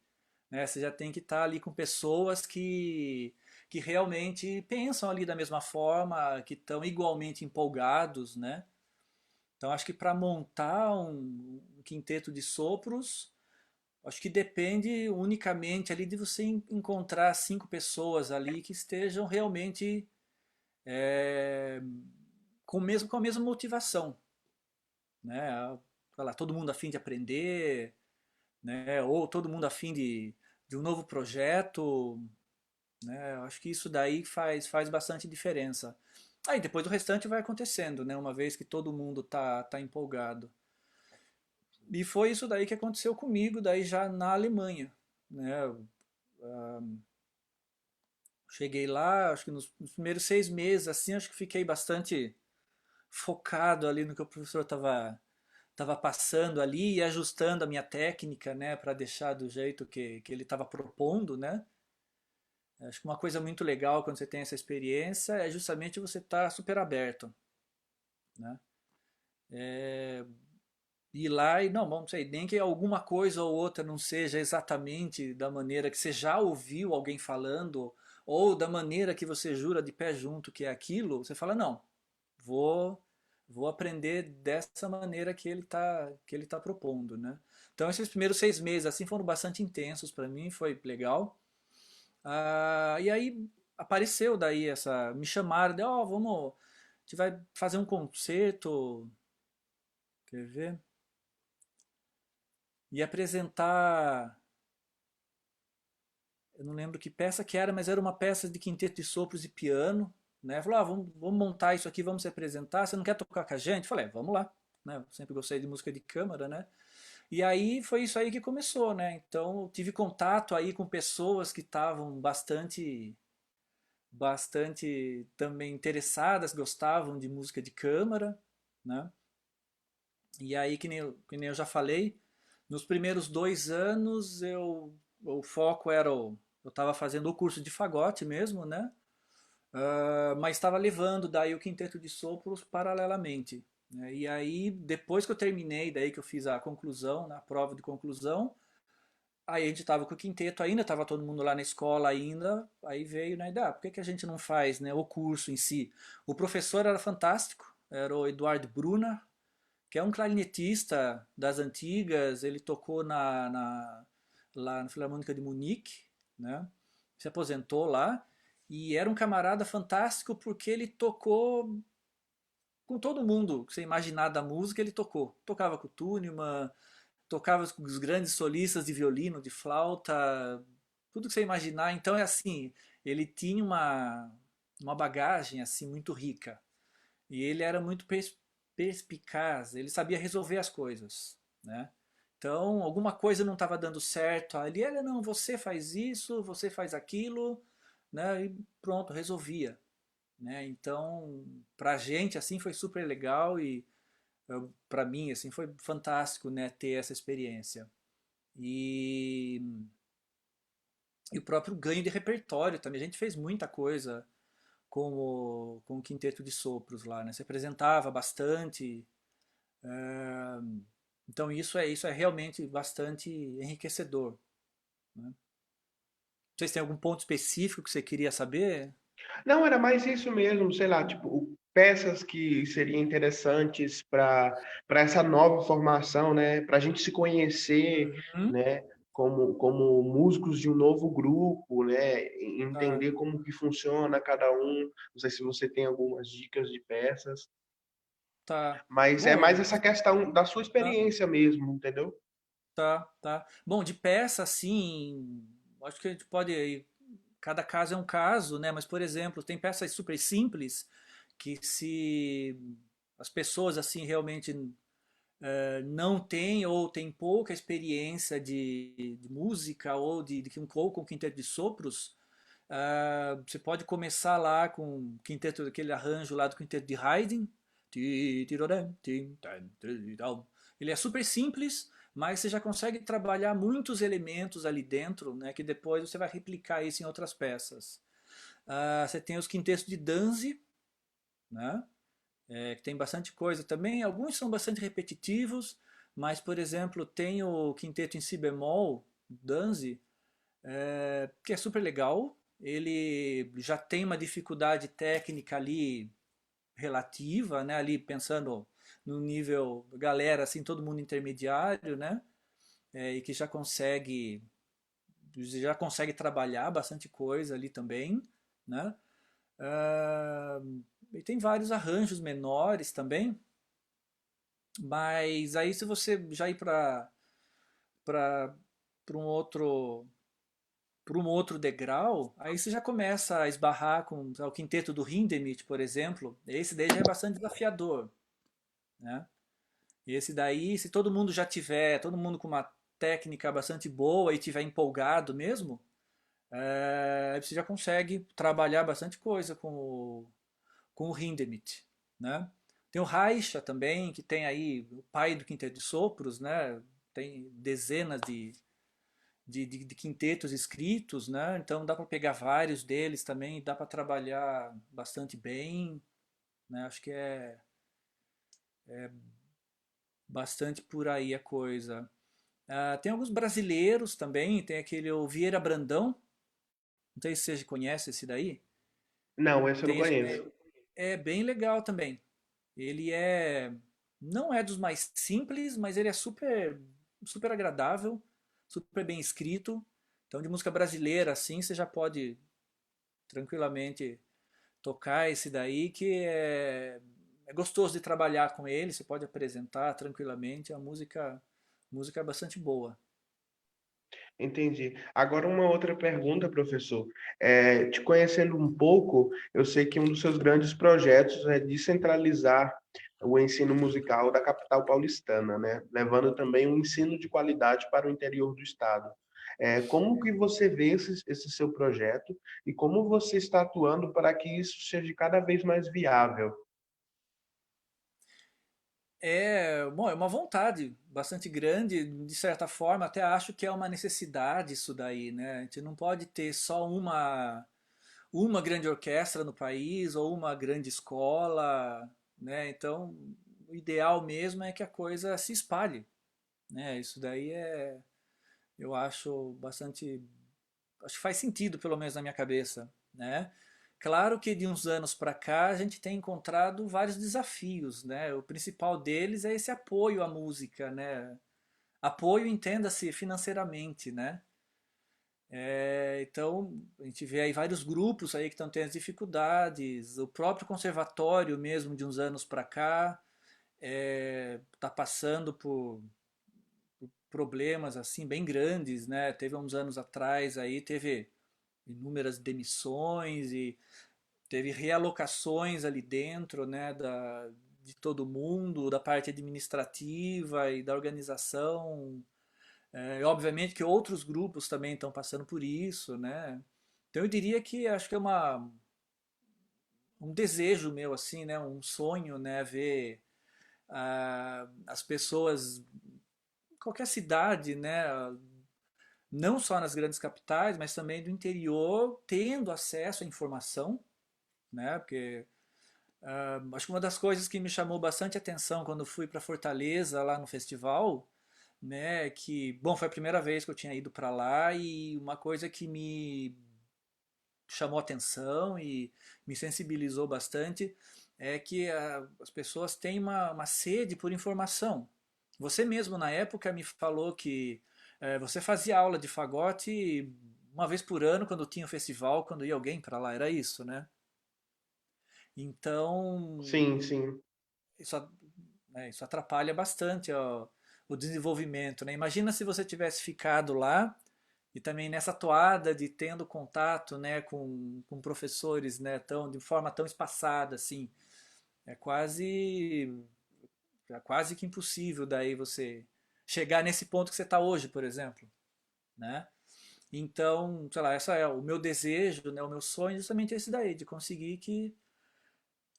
né? Você já tem que estar ali com pessoas que realmente pensam ali da mesma forma, que estão igualmente empolgados, né? Então acho que para montar um quinteto de sopros, acho que depende unicamente ali de você encontrar 5 pessoas ali que estejam realmente com a mesma motivação, né? Sei lá, todo mundo a fim de aprender, né? Ou todo mundo a fim de um novo projeto, né? Eu acho que isso daí faz bastante diferença. Aí depois o restante vai acontecendo, né? Uma vez que todo mundo tá empolgado. E foi isso daí que aconteceu comigo, daí já na Alemanha, né? Cheguei lá, acho que nos primeiros 6 meses, assim, acho que fiquei bastante focado ali no que o professor estava passando ali e ajustando a minha técnica, né, para deixar do jeito que ele estava propondo, né? Acho que uma coisa muito legal quando você tem essa experiência é justamente você estar super aberto, né? Ir lá e não sei, nem que alguma coisa ou outra não seja exatamente da maneira que você já ouviu alguém falando ou da maneira que você jura de pé junto que é aquilo, você fala, não, vou vou aprender dessa maneira que ele tá propondo, né? Então esses primeiros 6 meses assim foram bastante intensos para mim, foi legal. E aí apareceu daí me chamaram, de, vamos, a gente vai fazer um concerto, quer ver? E apresentar, eu não lembro que peça que era, mas era uma peça de quinteto de sopros e piano, né? Falou, vamos montar isso aqui, vamos se apresentar, você não quer tocar com a gente? Eu falei, vamos lá, né? Eu sempre gostei de música de câmara, né? E aí foi isso aí que começou, né? Então eu tive contato aí com pessoas que estavam bastante também interessadas, gostavam de música de câmara, né? E aí, que nem eu já falei, nos primeiros 2 anos o foco era eu estava fazendo o curso de fagote mesmo, né? Mas estava levando daí o quinteto de sopros paralelamente, né? E aí, depois que eu terminei, daí que eu fiz a conclusão, na prova de conclusão, aí a gente estava com o quinteto ainda, estava todo mundo lá na escola ainda, aí veio na ideia, por que que a gente não faz, né, o curso em si? O professor era fantástico, era o Eduardo Brunner, que é um clarinetista das antigas, ele tocou lá na Filarmônica de Munique, né? Se aposentou lá, e era um camarada fantástico porque ele tocou com todo mundo que você imaginar da música, ele tocou. Tocava com o Tuneman, tocava com os grandes solistas de violino, de flauta, tudo que você imaginar. Então é assim, ele tinha uma bagagem assim muito rica. E ele era muito perspicaz, ele sabia resolver as coisas, né? Então, alguma coisa não estava dando certo ali, ele, não, você faz isso, você faz aquilo, né? E pronto, resolvia, né? Então, pra gente, assim, foi super legal e pra mim, assim, foi fantástico, né, ter essa experiência. E, e o próprio ganho de repertório também, a gente fez muita coisa com o quinteto de sopros lá, né? Se apresentava bastante. é, Então isso é realmente bastante enriquecedor, né? Não sei se tem algum ponto específico que você queria saber. Não, era mais isso mesmo, sei lá, tipo, peças que seriam interessantes para essa nova formação, né? Para a gente se conhecer, Uhum. né? Como músicos de um novo grupo, né? Tá. Entender como que funciona cada um. Não sei se você tem algumas dicas de peças, Tá. mas é mais Bom, essa questão da sua tá, experiência mesmo, entendeu? tá. Bom, de peça, assim, acho que a gente pode aí, cada caso é um caso, né? Mas, por exemplo, tem peças super simples que se as pessoas assim realmente não tem ou tem pouca experiência de música ou ou com quinteto de sopros, você pode começar lá com o quinteto, aquele arranjo lá do quinteto de Haydn. Ele é super simples, mas você já consegue trabalhar muitos elementos ali dentro, né, que depois você vai replicar isso em outras peças. Você tem os quintetos de Danze, né? Que tem bastante coisa também. Alguns são bastante repetitivos, mas, por exemplo, tem o quinteto em si bemol, Danze, que é super legal. Ele já tem uma dificuldade técnica ali relativa, né? Ali pensando no nível galera, assim, todo mundo intermediário, né? E que já consegue trabalhar bastante coisa ali também, né? Ah, e tem vários arranjos menores também, mas aí se você já ir para um outro degrau, aí você já começa a esbarrar com o quinteto do Hindemith, por exemplo. Esse daí já é bastante desafiador, né? Esse daí, se todo mundo já tiver, todo mundo com uma técnica bastante boa e tiver empolgado mesmo, você já consegue trabalhar bastante coisa com o Hindemith, né? Tem o Reicha também, que tem aí o pai do quinteto de sopros, né? Tem dezenas de quintetos escritos, né? Então dá para pegar vários deles também, dá para trabalhar bastante bem, né? Acho que é bastante por aí a coisa. Tem alguns brasileiros também, tem aquele o Vieira Brandão, não sei se você conhece esse daí. Não, esse eu não Tem, conheço. é bem legal também. Ele não é dos mais simples, mas ele é super agradável, super bem escrito. Então, de música brasileira, assim, você já pode tranquilamente tocar esse daí, que é gostoso de trabalhar com ele, você pode apresentar tranquilamente, a música é bastante boa. Entendi. Agora, uma outra pergunta, professor. Te conhecendo um pouco, eu sei que um dos seus grandes projetos é descentralizar o ensino musical da capital paulistana, né? Levando também um ensino de qualidade para o interior do estado. Como que você vê esse seu projeto e como você está atuando para que isso seja cada vez mais viável? Bom, é uma vontade bastante grande, de certa forma, até acho que é uma necessidade isso daí, né? A gente não pode ter só uma grande orquestra no país ou uma grande escola, né? Então, o ideal mesmo é que a coisa se espalhe, né? Isso daí eu acho que faz sentido, pelo menos na minha cabeça, né? Claro que de uns anos para cá a gente tem encontrado vários desafios, né? O principal deles é esse apoio à música, né? Apoio, entenda-se financeiramente, né? Então, a gente vê aí vários grupos aí que estão tendo dificuldades. O próprio conservatório mesmo, de uns anos para cá, está passando por problemas assim bem grandes, né? Teve uns anos atrás aí, teve inúmeras demissões e teve realocações ali dentro, né, de todo mundo, da parte administrativa e da organização. E obviamente que outros grupos também estão passando por isso, né? Então eu diria que acho que é um desejo meu assim, né, um sonho, né, ver as pessoas, qualquer cidade, né, não só nas grandes capitais, mas também do interior, tendo acesso à informação, né? Porque acho que uma das coisas que me chamou bastante atenção quando fui para Fortaleza lá no festival, né, que, bom, foi a primeira vez que eu tinha ido para lá e uma coisa que me chamou atenção e me sensibilizou bastante é que as pessoas têm uma sede por informação. Você mesmo na época me falou que você fazia aula de fagote uma vez por ano quando tinha o festival, quando ia alguém para lá, era isso, né? Então, Sim, sim. isso, isso atrapalha bastante o desenvolvimento, né? Imagina se você tivesse ficado lá e também nessa toada de tendo contato, né, com professores, né, de forma tão espaçada assim, é quase que impossível daí você chegar nesse ponto que você está hoje, por exemplo, né? Então, sei lá, essa é o meu desejo, né, o meu sonho, é justamente esse daí, de conseguir que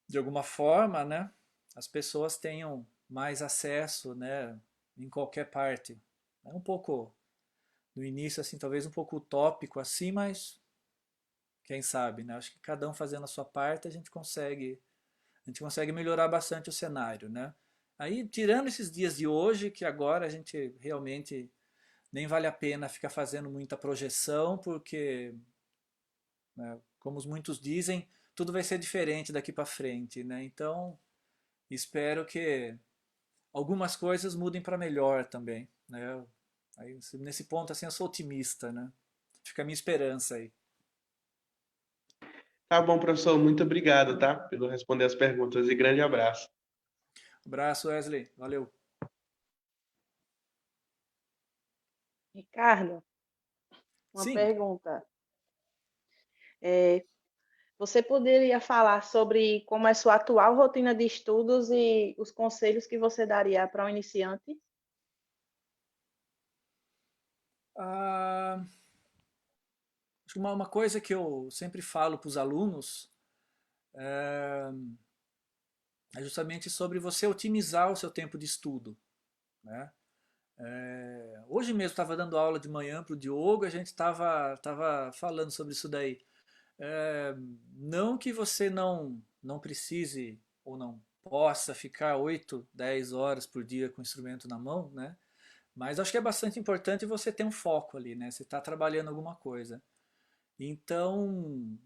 de alguma forma, né, as pessoas tenham mais acesso, né, em qualquer parte. É um pouco no início assim, talvez um pouco utópico assim, mas quem sabe, né? Acho que cada um fazendo a sua parte, a gente consegue melhorar bastante o cenário, né? Aí, tirando esses dias de hoje, que agora a gente realmente nem vale a pena ficar fazendo muita projeção, porque, né, como muitos dizem, tudo vai ser diferente daqui para frente, né? Então, espero que algumas coisas mudem para melhor também, né? Aí, nesse ponto, assim, eu sou otimista, né? Fica a minha esperança aí. Tá bom, professor. Muito obrigado, tá? Pelo responder as perguntas e grande abraço. Abraço, Wesley. Valeu. Ricardo, uma Sim. pergunta. Você poderia falar sobre como é sua atual rotina de estudos e os conselhos que você daria para um iniciante? Ah, acho que uma coisa que eu sempre falo para os alunos é justamente sobre você otimizar o seu tempo de estudo, né? Hoje mesmo estava dando aula de manhã para o Diogo, a gente estava falando sobre isso daí. É, não que você não precise ou não possa ficar 8, 10 horas por dia com o instrumento na mão, né? Mas acho que é bastante importante você ter um foco ali, né? Você está trabalhando alguma coisa. Então,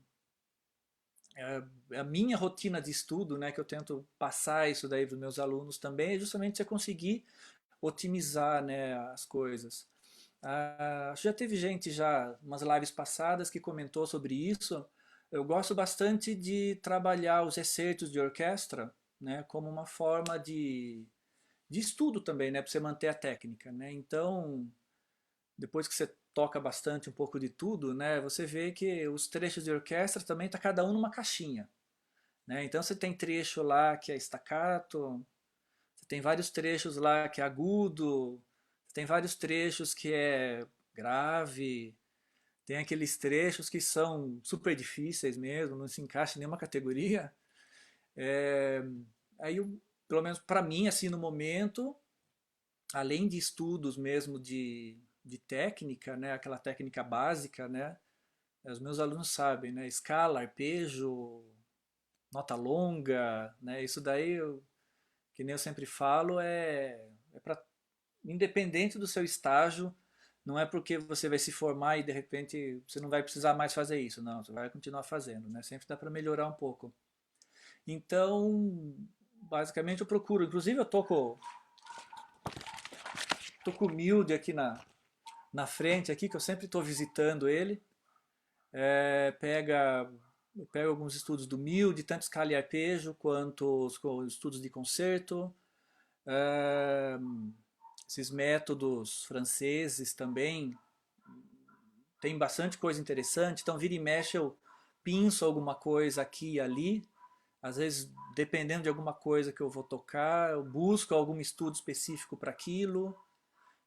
a minha rotina de estudo, né, que eu tento passar isso daí para os meus alunos também, é justamente você conseguir otimizar, né, as coisas. Já teve gente já, umas lives passadas, que comentou sobre isso. Eu gosto bastante de trabalhar os excertos de orquestra, né, como uma forma de estudo também, né, para você manter a técnica, né. Então, depois que você toca bastante um pouco de tudo, né, você vê que os trechos de orquestra também tá cada um numa caixinha, né. Então você tem trecho lá que é staccato, você tem vários trechos lá que é agudo, você tem vários trechos que é grave, tem aqueles trechos que são super difíceis mesmo, não se encaixa em nenhuma categoria. É, aí, pelo menos para mim, assim, no momento, além de estudos mesmo de técnica, né, aquela técnica básica, né, os meus alunos sabem, né, escala, arpejo, nota longa, né, isso daí, que nem eu sempre falo, é para, independente do seu estágio, não é porque você vai se formar e de repente você não vai precisar mais fazer isso, não, você vai continuar fazendo, né, sempre dá para melhorar um pouco. Então, basicamente eu procuro, inclusive eu tô com o Milde aqui na frente aqui, que eu sempre estou visitando ele. Pega alguns estudos do Milde, tanto escala e arpejo quanto os estudos de concerto. É, esses métodos franceses também tem bastante coisa interessante. Então vira e mexe eu pinço alguma coisa aqui e ali. Às vezes, dependendo de alguma coisa que eu vou tocar, eu busco algum estudo específico para aquilo.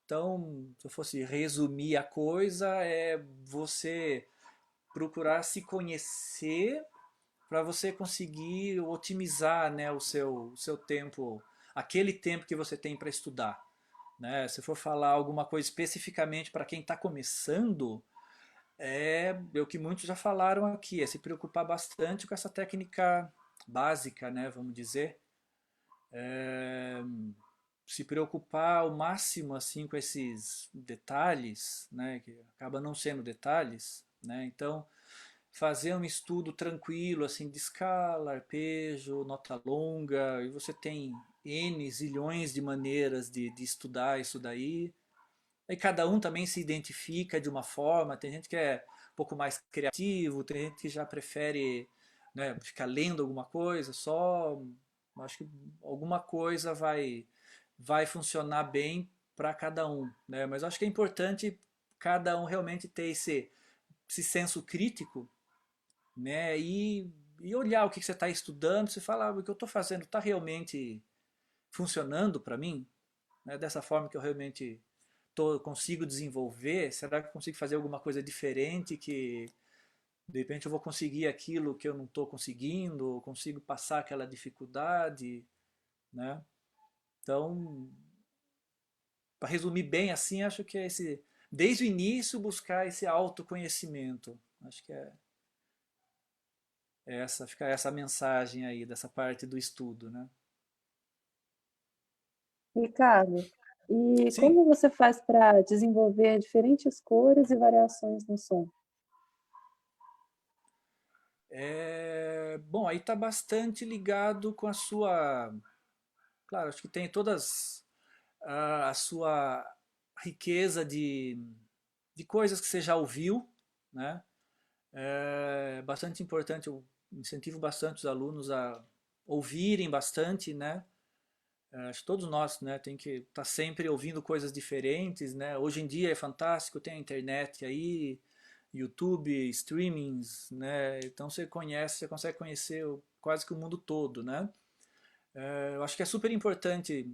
Então, se eu fosse resumir a coisa, é você procurar se conhecer para você conseguir otimizar, né, o seu tempo, aquele tempo que você tem para estudar. Né? Se for falar alguma coisa especificamente para quem está começando, é o que muitos já falaram aqui, é se preocupar bastante com essa técnica básica, né, vamos dizer. É, se preocupar ao máximo assim com esses detalhes, né, que acaba não sendo detalhes, né? Então, fazer um estudo tranquilo assim de escala, arpejo, nota longa, e você tem N zilhões de maneiras de estudar isso daí. E cada um também se identifica de uma forma, tem gente que é um pouco mais criativo, tem gente que já prefere, né, ficar lendo alguma coisa só. Acho que alguma coisa vai funcionar bem para cada um, né? Mas acho que é importante cada um realmente ter esse senso crítico, né? E olhar o que você está estudando, você fala, o que eu estou fazendo está realmente funcionando para mim? Né? Dessa forma que eu realmente consigo desenvolver? Será que eu consigo fazer alguma coisa diferente que de repente eu vou conseguir aquilo que eu não estou conseguindo, consigo passar aquela dificuldade, né? Então, para resumir bem assim, acho que é desde o início buscar esse autoconhecimento. Acho que fica essa mensagem aí dessa parte do estudo, né? Ricardo, e Sim, como você faz para desenvolver diferentes cores e variações no som? bom, aí está bastante ligado com a sua, claro, acho que tem todas a sua riqueza de coisas que você já ouviu, né? É bastante importante, eu incentivo bastante os alunos a ouvirem bastante, né? Acho que todos nós, né, tem que estar sempre ouvindo coisas diferentes, né? Hoje em dia é fantástico, tem a internet aí, YouTube, streamings, né? Então você conhece, você consegue conhecer quase que o mundo todo, né? Eu acho que é super importante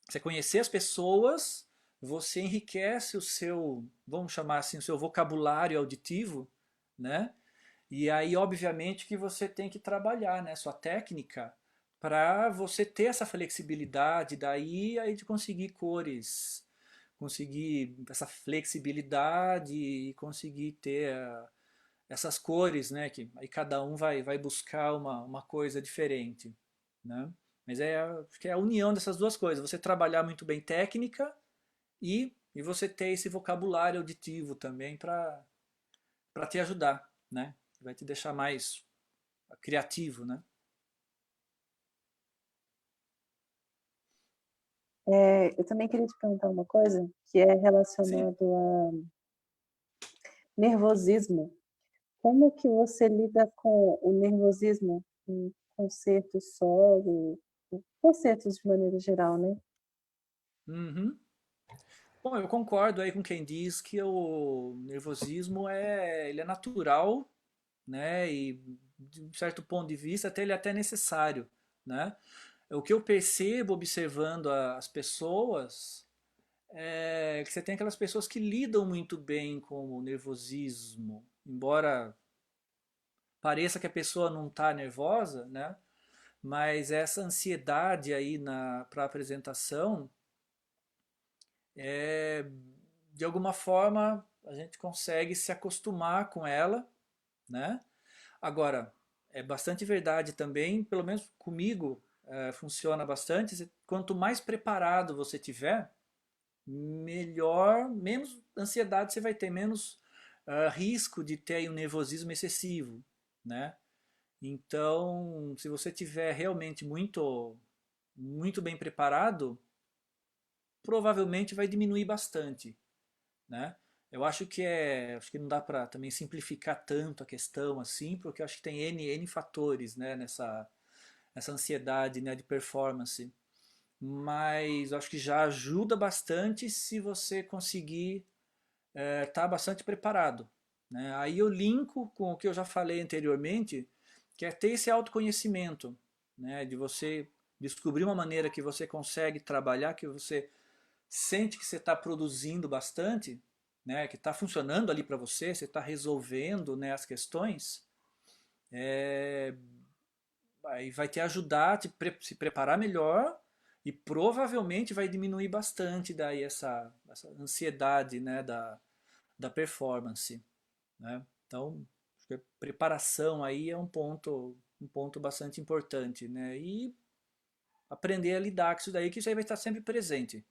você conhecer as pessoas, você enriquece o seu, vamos chamar assim, o seu vocabulário auditivo, né? E aí, obviamente, que você tem que trabalhar, né, sua técnica para você ter essa flexibilidade daí aí de conseguir cores, conseguir essa flexibilidade e conseguir ter essas cores, né, que aí cada um vai buscar uma coisa diferente, né? Mas acho que é a união dessas duas coisas, você trabalhar muito bem técnica e você ter esse vocabulário auditivo também para te ajudar, né? Vai te deixar mais criativo, né? Eu também queria te perguntar uma coisa que é Sim. relacionado a nervosismo. Como que você lida com o nervosismo em concertos solo, em concertos de maneira geral, né? Uhum. Bom, eu concordo aí com quem diz que o nervosismo ele é natural, né? E de um certo ponto de vista até ele é até necessário, né? O que eu percebo observando as pessoas é que você tem aquelas pessoas que lidam muito bem com o nervosismo, embora pareça que a pessoa não está nervosa, né? Mas essa ansiedade aí para a apresentação, de alguma forma a gente consegue se acostumar com ela, né? Agora, é bastante verdade também, pelo menos comigo, funciona bastante. Quanto mais preparado você tiver, melhor, menos ansiedade você vai ter, menos risco de ter aí um nervosismo excessivo, né? Então, se você tiver realmente muito bem preparado, provavelmente vai diminuir bastante, né? Eu acho que não dá para também simplificar tanto a questão assim, porque eu acho que tem N fatores, né, nessa ansiedade, né, de performance. Mas eu acho que já ajuda bastante se você conseguir estar bastante preparado, né? Aí eu linko com o que eu já falei anteriormente, que é ter esse autoconhecimento, né, de você descobrir uma maneira que você consegue trabalhar, que você sente que você está produzindo bastante, né, que está funcionando ali para você, você está resolvendo, né, as questões, é, aí vai te ajudar a se preparar melhor e provavelmente vai diminuir bastante daí essa ansiedade, né, da performance, né? Então, acho que a preparação aí é um ponto bastante importante, né? E aprender a lidar com isso daí, que isso aí vai estar sempre presente.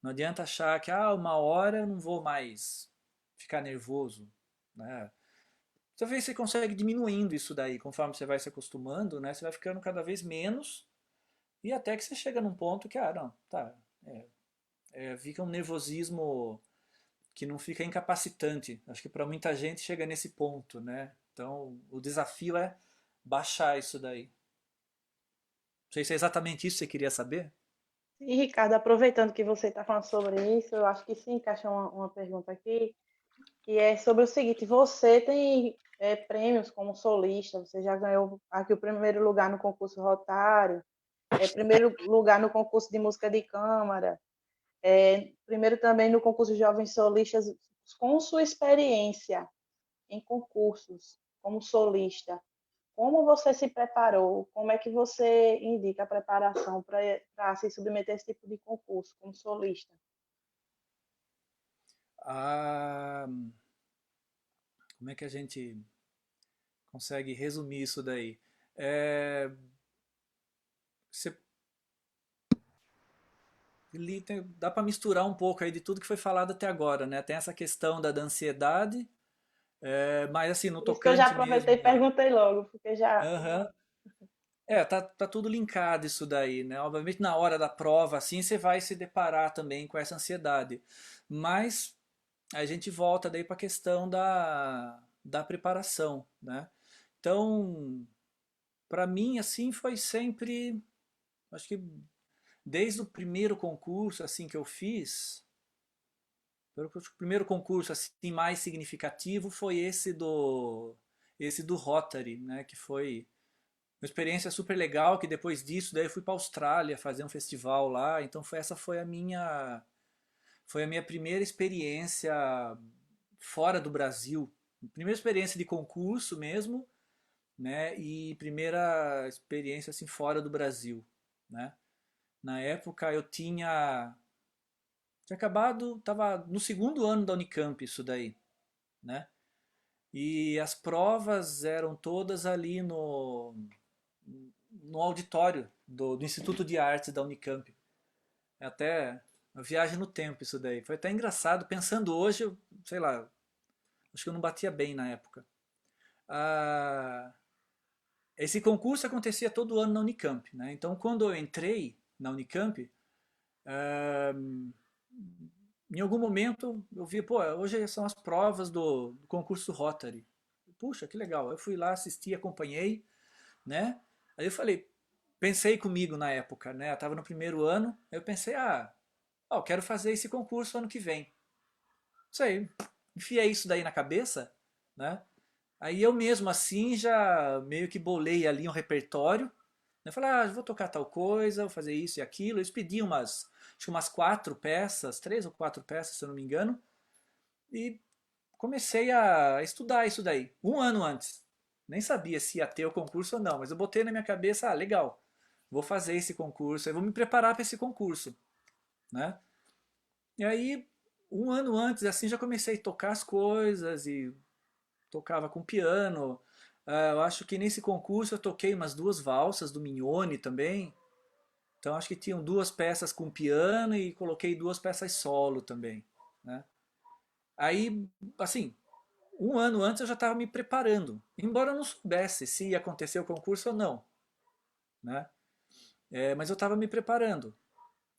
Não adianta achar que uma hora eu não vou mais ficar nervoso, né? Talvez você consegue diminuindo isso daí, conforme você vai se acostumando, né? Você vai ficando cada vez menos e até que você chega num ponto que, não, tá, fica um nervosismo que não fica incapacitante. Acho que para muita gente chega nesse ponto, né? Então, o desafio é baixar isso daí. Não sei se é exatamente isso que você queria saber. E, Ricardo, aproveitando que você está falando sobre isso, eu acho que se encaixa uma pergunta aqui, que é sobre o seguinte: você tem prêmios como solista, você já ganhou aqui o primeiro lugar no concurso Rotário, primeiro lugar no concurso de música de câmara, primeiro também no concurso de Jovens Solistas. Com sua experiência em concursos como solista, como você se preparou? Como é que você indica a preparação para se submeter a esse tipo de concurso como solista? Ah, como é que a gente consegue resumir isso daí? É, você, dá para misturar um pouco aí de tudo que foi falado até agora, né? Tem essa questão da ansiedade, mas assim, no Por isso que eu já tocante aproveitei mesmo. e perguntei logo, porque já. Aham. Tá tudo linkado isso daí, né? Obviamente na hora da prova, assim, você vai se deparar também com essa ansiedade. Mas a gente volta daí para a questão da preparação, né? Então, para mim, assim, foi sempre, acho que desde o primeiro concurso, assim, que eu fiz, o primeiro concurso, assim, mais significativo foi esse do Rotary, né? Que foi uma experiência super legal, que depois disso, daí eu fui para a Austrália fazer um festival lá, então essa foi a minha primeira experiência fora do Brasil, primeira experiência de concurso mesmo, né? E primeira experiência assim fora do Brasil, né? Na época eu tinha acabado, estava no segundo ano da Unicamp isso daí, né? E as provas eram todas ali no auditório do Instituto de Artes da Unicamp. É até uma viagem no tempo isso daí. Foi até engraçado, pensando hoje, sei lá, acho que eu não batia bem na época. Ah, esse concurso acontecia todo ano na Unicamp, né? Então, quando eu entrei na Unicamp, ah, em algum momento eu vi, pô, hoje são as provas do concurso Rotary. Puxa, que legal. Eu fui lá, assisti, acompanhei, né? Aí eu falei, pensei comigo na época, né? Eu estava no primeiro ano, eu pensei, eu quero fazer esse concurso ano que vem. Isso aí, enfiei isso daí na cabeça, né? Aí eu mesmo assim já meio que bolei ali um repertório. Eu falei, vou tocar tal coisa, vou fazer isso e aquilo. Eles pediam acho que umas 4 peças, 3 ou 4 peças, se eu não me engano. E comecei a estudar isso daí, um ano antes. Nem sabia se ia ter o concurso ou não, mas eu botei na minha cabeça, legal, vou fazer esse concurso, eu vou me preparar para esse concurso, né? E aí, um ano antes, assim, já comecei a tocar as coisas e tocava com piano. Eu acho que nesse concurso eu toquei umas 2 valsas do Mignone também. Então acho que tinham 2 peças com piano e coloquei 2 peças solo também, né? Aí, assim, um ano antes eu já estava me preparando, embora eu não soubesse se ia acontecer o concurso ou não, né? Mas eu estava me preparando,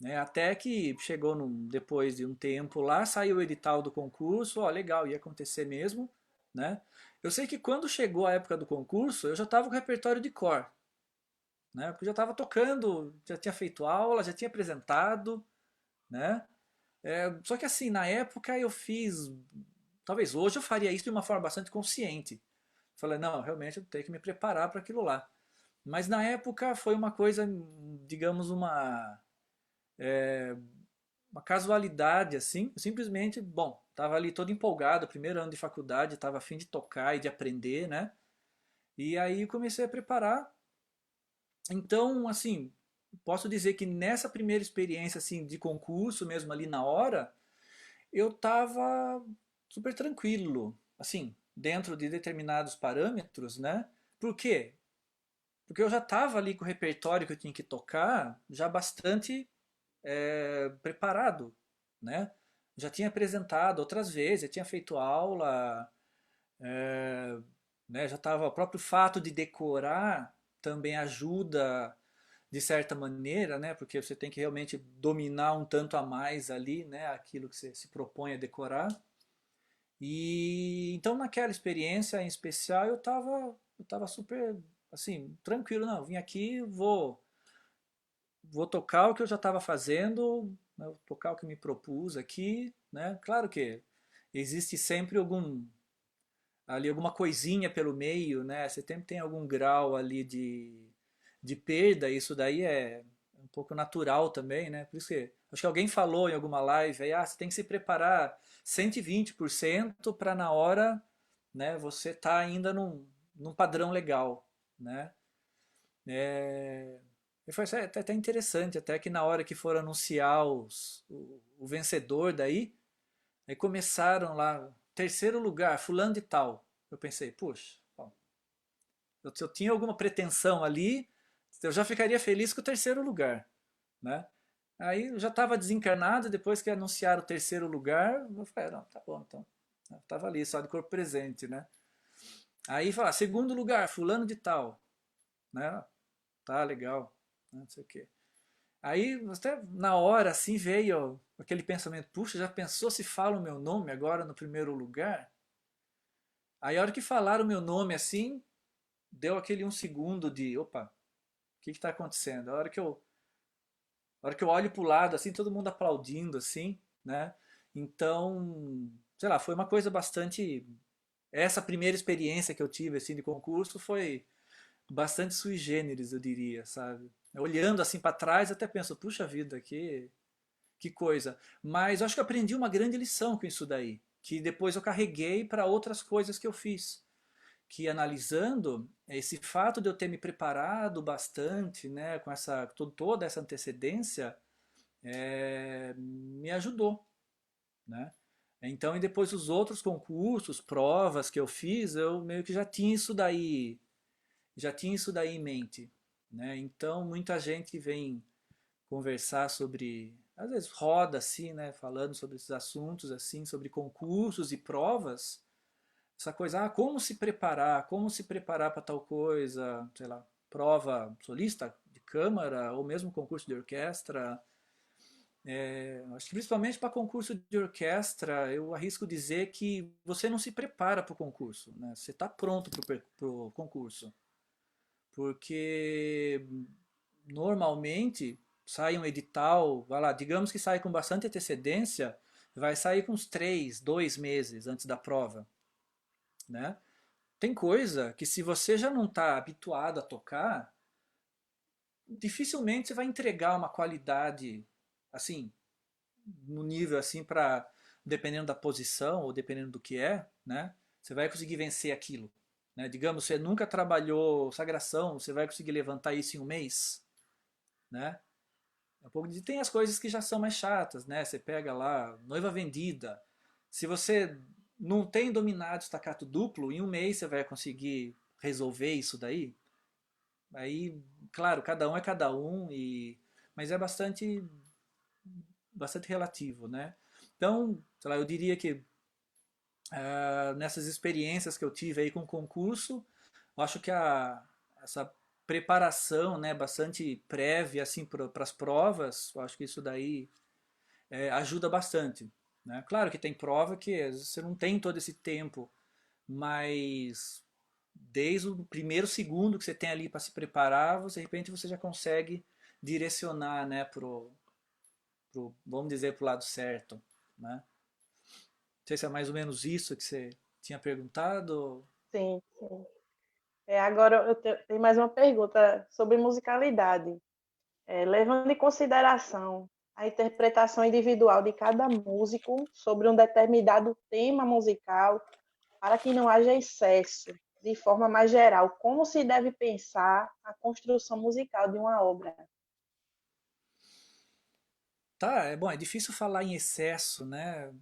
né? Até que chegou depois de um tempo lá, saiu o edital do concurso, legal, ia acontecer mesmo, né? Eu sei que quando chegou a época do concurso, eu já estava com o repertório de cor, né? Porque eu já estava tocando, já tinha feito aula, já tinha apresentado, né? Só que assim, na época eu fiz, talvez hoje eu faria isso de uma forma bastante consciente. Falei, não, realmente eu tenho que me preparar para aquilo lá. Mas na época foi uma coisa, digamos, uma casualidade assim. Eu simplesmente, bom, estava ali todo empolgado, primeiro ano de faculdade, estava a fim de tocar e de aprender, né? E aí comecei a preparar. Então, assim, posso dizer que nessa primeira experiência assim de concurso mesmo ali na hora, eu estava super tranquilo, assim, dentro de determinados parâmetros, né? Por quê? Porque eu já estava ali com o repertório que eu tinha que tocar já bastante preparado, né? Já tinha apresentado outras vezes, já tinha feito aula, né? Já estava, o próprio fato de decorar também ajuda de certa maneira, né? Porque você tem que realmente dominar um tanto a mais ali, né? Aquilo que você se propõe a decorar. E então naquela experiência em especial eu tava super assim, tranquilo, não, vim aqui, vou tocar o que eu já estava fazendo, né, vou tocar o que me propus aqui, né? Claro que existe sempre alguma coisinha pelo meio, né? Você sempre tem algum grau ali de perda, isso daí é um pouco natural também, né? Por isso que acho que alguém falou em alguma live aí, você tem que se preparar 120% para na hora, né, você tá ainda num padrão legal, né? E foi até interessante, até que na hora que foram anunciar o vencedor daí, aí começaram lá, terceiro lugar, fulano de tal. Eu pensei, puxa, bom, se eu tinha alguma pretensão ali, eu já ficaria feliz com o terceiro lugar, né? Aí eu já estava desencarnado, depois que anunciaram o terceiro lugar, eu falei, não, tá bom, então. Eu tava ali, só de corpo presente, né? Aí fala, segundo lugar, fulano de tal, né? Tá, legal, né? Não sei o quê. Aí, até na hora, assim, veio aquele pensamento, puxa, já pensou se fala o meu nome agora no primeiro lugar? Aí a hora que falaram o meu nome assim, deu aquele um segundo de, opa, o que está acontecendo? A hora que eu olho para o lado, assim, todo mundo aplaudindo, assim, né? Então, sei lá, foi uma coisa bastante. Essa primeira experiência que eu tive, assim, de concurso foi bastante sui generis, eu diria, sabe? Olhando assim para trás, até penso, puxa vida, que coisa. Mas eu acho que eu aprendi uma grande lição com isso daí, que depois eu carreguei para outras coisas que eu fiz. Que analisando esse fato de eu ter me preparado bastante, né, com toda essa antecedência, me ajudou, né? Então, e depois os outros concursos, provas que eu fiz, eu meio que já tinha isso daí em mente, né? Então, muita gente vem conversar sobre, às vezes roda assim, né, falando sobre esses assuntos assim, sobre concursos e provas, essa coisa, como se preparar para tal coisa, sei lá, prova solista de câmara ou mesmo concurso de orquestra. Acho que principalmente para concurso de orquestra, eu arrisco dizer que você não se prepara para o concurso, né? Você está pronto para o concurso, porque normalmente sai um edital, vai lá, digamos que sai com bastante antecedência, vai sair com uns 2 meses antes da prova, né? Tem coisa que se você já não está habituado a tocar, dificilmente você vai entregar uma qualidade assim, no nível assim para dependendo da posição ou dependendo do que é, né? Você vai conseguir vencer aquilo, né? Digamos, você nunca trabalhou sagração, você vai conseguir levantar isso em um mês, né? Tem as coisas que já são mais chatas, né? Você pega lá, noiva vendida. Se você não tem dominado staccato duplo, em um mês você vai conseguir resolver isso daí. Aí, claro, cada um é cada um, mas é bastante relativo, né? Então, sei lá, eu diria que nessas experiências que eu tive aí com o concurso, eu acho que essa preparação, né, bastante prévia assim para as provas, eu acho que isso daí ajuda bastante, né? Claro que tem prova que às vezes você não tem todo esse tempo, mas desde o primeiro segundo que você tem ali para se preparar, de repente você já consegue direcionar, né, vamos dizer, pro lado certo, né? Não sei se é mais ou menos isso que você tinha perguntado. Sim, sim. Agora eu tenho mais uma pergunta sobre musicalidade. Levando em consideração a interpretação individual de cada músico sobre um determinado tema musical, para que não haja excesso, de forma mais geral, como se deve pensar a construção musical de uma obra? Tá, bom, é difícil falar em excesso, né?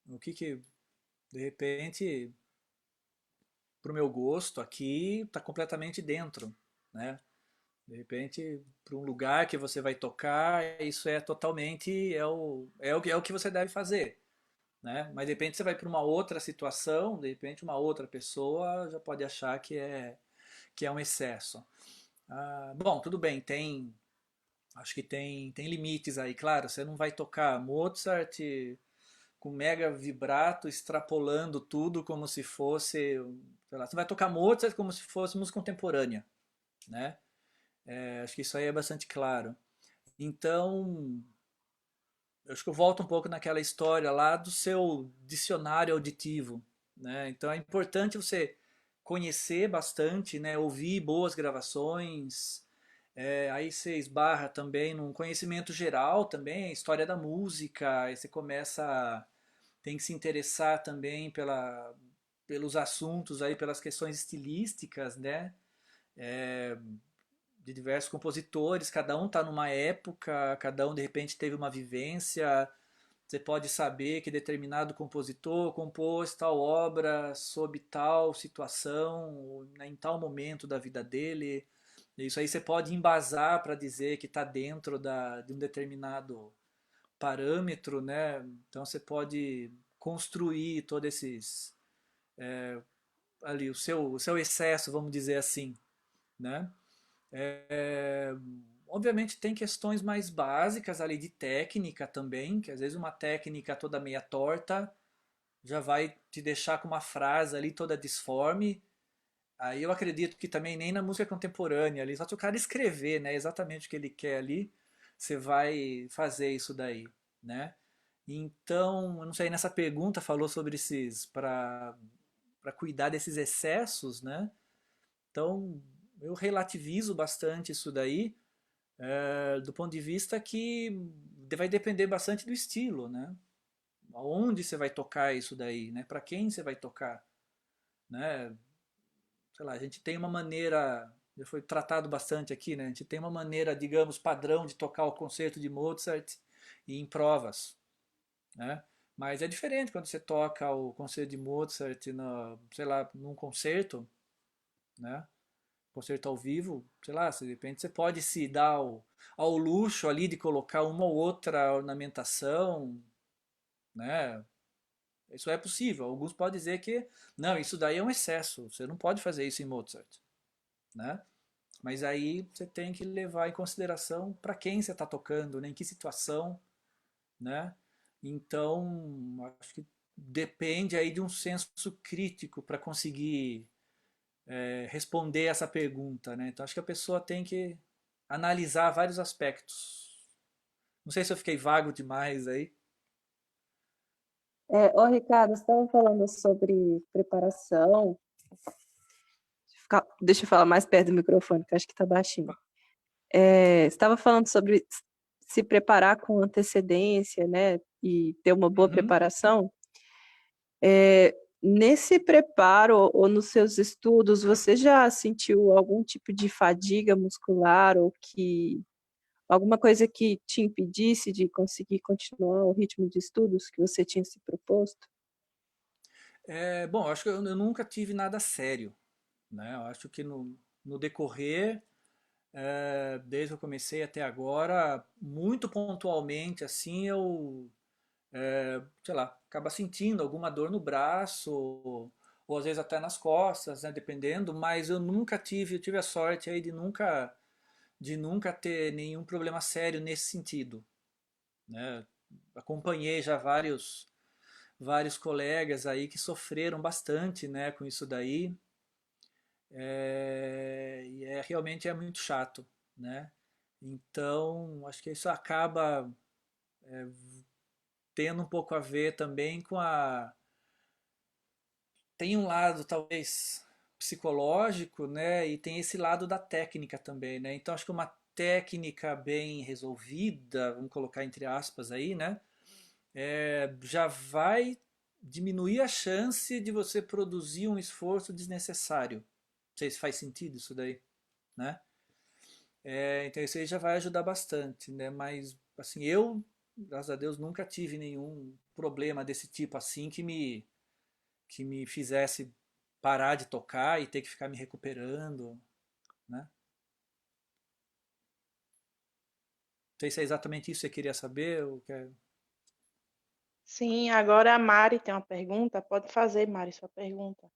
O que de repente, pro meu gosto aqui, tá completamente dentro, né? De repente, para um lugar que você vai tocar, isso é totalmente é o que você deve fazer, né? Mas de repente você vai para uma outra situação, de repente uma outra pessoa já pode achar que é um excesso. Bom, tudo bem, acho que tem limites aí, claro. Você não vai tocar Mozart com mega vibrato, extrapolando tudo como se fosse, sei lá, você vai tocar Mozart como se fosse música contemporânea, né? Acho que isso aí é bastante claro. Então, eu acho que eu volto um pouco naquela história lá do seu dicionário auditivo, né? Então é importante você conhecer bastante, né? Ouvir boas gravações. Aí você esbarra também num conhecimento geral também, história da música. Aí você tem que se interessar também pelos assuntos aí, pelas questões estilísticas, né? De diversos compositores, cada um está numa época, cada um de repente teve uma vivência. Você pode saber que determinado compositor compôs tal obra sob tal situação, né, em tal momento da vida dele. Isso aí você pode embasar para dizer que está dentro de um determinado parâmetro, né? Então você pode construir todos esses ali o seu excesso, vamos dizer assim, né? É, obviamente tem questões mais básicas ali de técnica também, que às vezes uma técnica toda meia torta já vai te deixar com uma frase ali toda disforme. Aí eu acredito que também nem na música contemporânea ali, só se o cara escrever, né, exatamente o que ele quer ali, você vai fazer isso daí, né? Então, eu não sei, nessa pergunta falou sobre esses para cuidar desses excessos, né? Então, eu relativizo bastante isso daí, do ponto de vista que vai depender bastante do estilo, né? Aonde você vai tocar isso daí, né? Para quem você vai tocar, né? Sei lá, a gente tem uma maneira, já foi tratado bastante aqui, né? A gente tem uma maneira, digamos, padrão de tocar o concerto de Mozart e em provas, né? Mas é diferente quando você toca o concerto de Mozart, sei lá, num concerto, né? Concerto ao vivo, sei lá, de repente você pode se dar ao luxo ali de colocar uma ou outra ornamentação, né? Isso é possível. Alguns podem dizer que não, isso daí é um excesso. Você não pode fazer isso em Mozart, né? Mas aí você tem que levar em consideração para quem você está tocando, né? Em que situação, né? Então, acho que depende aí de um senso crítico para conseguir responder essa pergunta, né? Então, acho que a pessoa tem que analisar vários aspectos. Não sei se eu fiquei vago demais aí. Ô, Ricardo, você estava falando sobre preparação. Deixa eu falar mais perto do microfone, que eu acho que está baixinho. Você estava falando sobre se preparar com antecedência, né? E ter uma boa preparação. Nesse preparo ou nos seus estudos, você já sentiu algum tipo de fadiga muscular ou alguma coisa que te impedisse de conseguir continuar o ritmo de estudos que você tinha se proposto? Bom, acho que eu nunca tive nada sério, né? Eu acho que no decorrer, desde que eu comecei até agora, muito pontualmente, assim, sei lá, acaba sentindo alguma dor no braço, ou às vezes até nas costas, né? Dependendo, mas eu tive a sorte aí de nunca ter nenhum problema sério nesse sentido, né? Acompanhei já vários colegas aí que sofreram bastante, né, com isso daí, e realmente é muito chato, né? Então, acho que isso acaba tendo um pouco a ver também com tem um lado talvez psicológico, né, e tem esse lado da técnica também, né? Então, acho que uma técnica bem resolvida, vamos colocar entre aspas aí, né, já vai diminuir a chance de você produzir um esforço desnecessário. Não sei se faz sentido isso daí, né? Então isso aí já vai ajudar bastante, né? Mas assim, eu, graças a Deus, nunca tive nenhum problema desse tipo assim que me fizesse parar de tocar e ter que ficar me recuperando, né? Não sei se é exatamente isso que você queria saber ou quer... Sim, agora a Mari tem uma pergunta. Pode fazer, Mari, sua pergunta.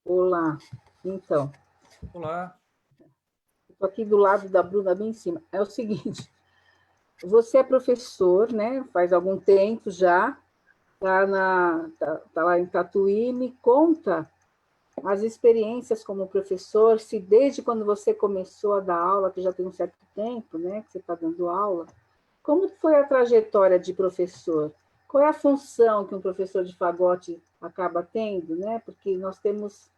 Olá, então, Olá. estou aqui do lado da Bruna, bem em cima. É o seguinte, você é professor, né? Faz algum tempo já, tá lá em Tatuí, me conta as experiências como professor, se desde quando você começou a dar aula, que já tem um certo tempo, né, que você está dando aula, como foi a trajetória de professor? Qual é a função que um professor de fagote acaba tendo, né? Porque nós temos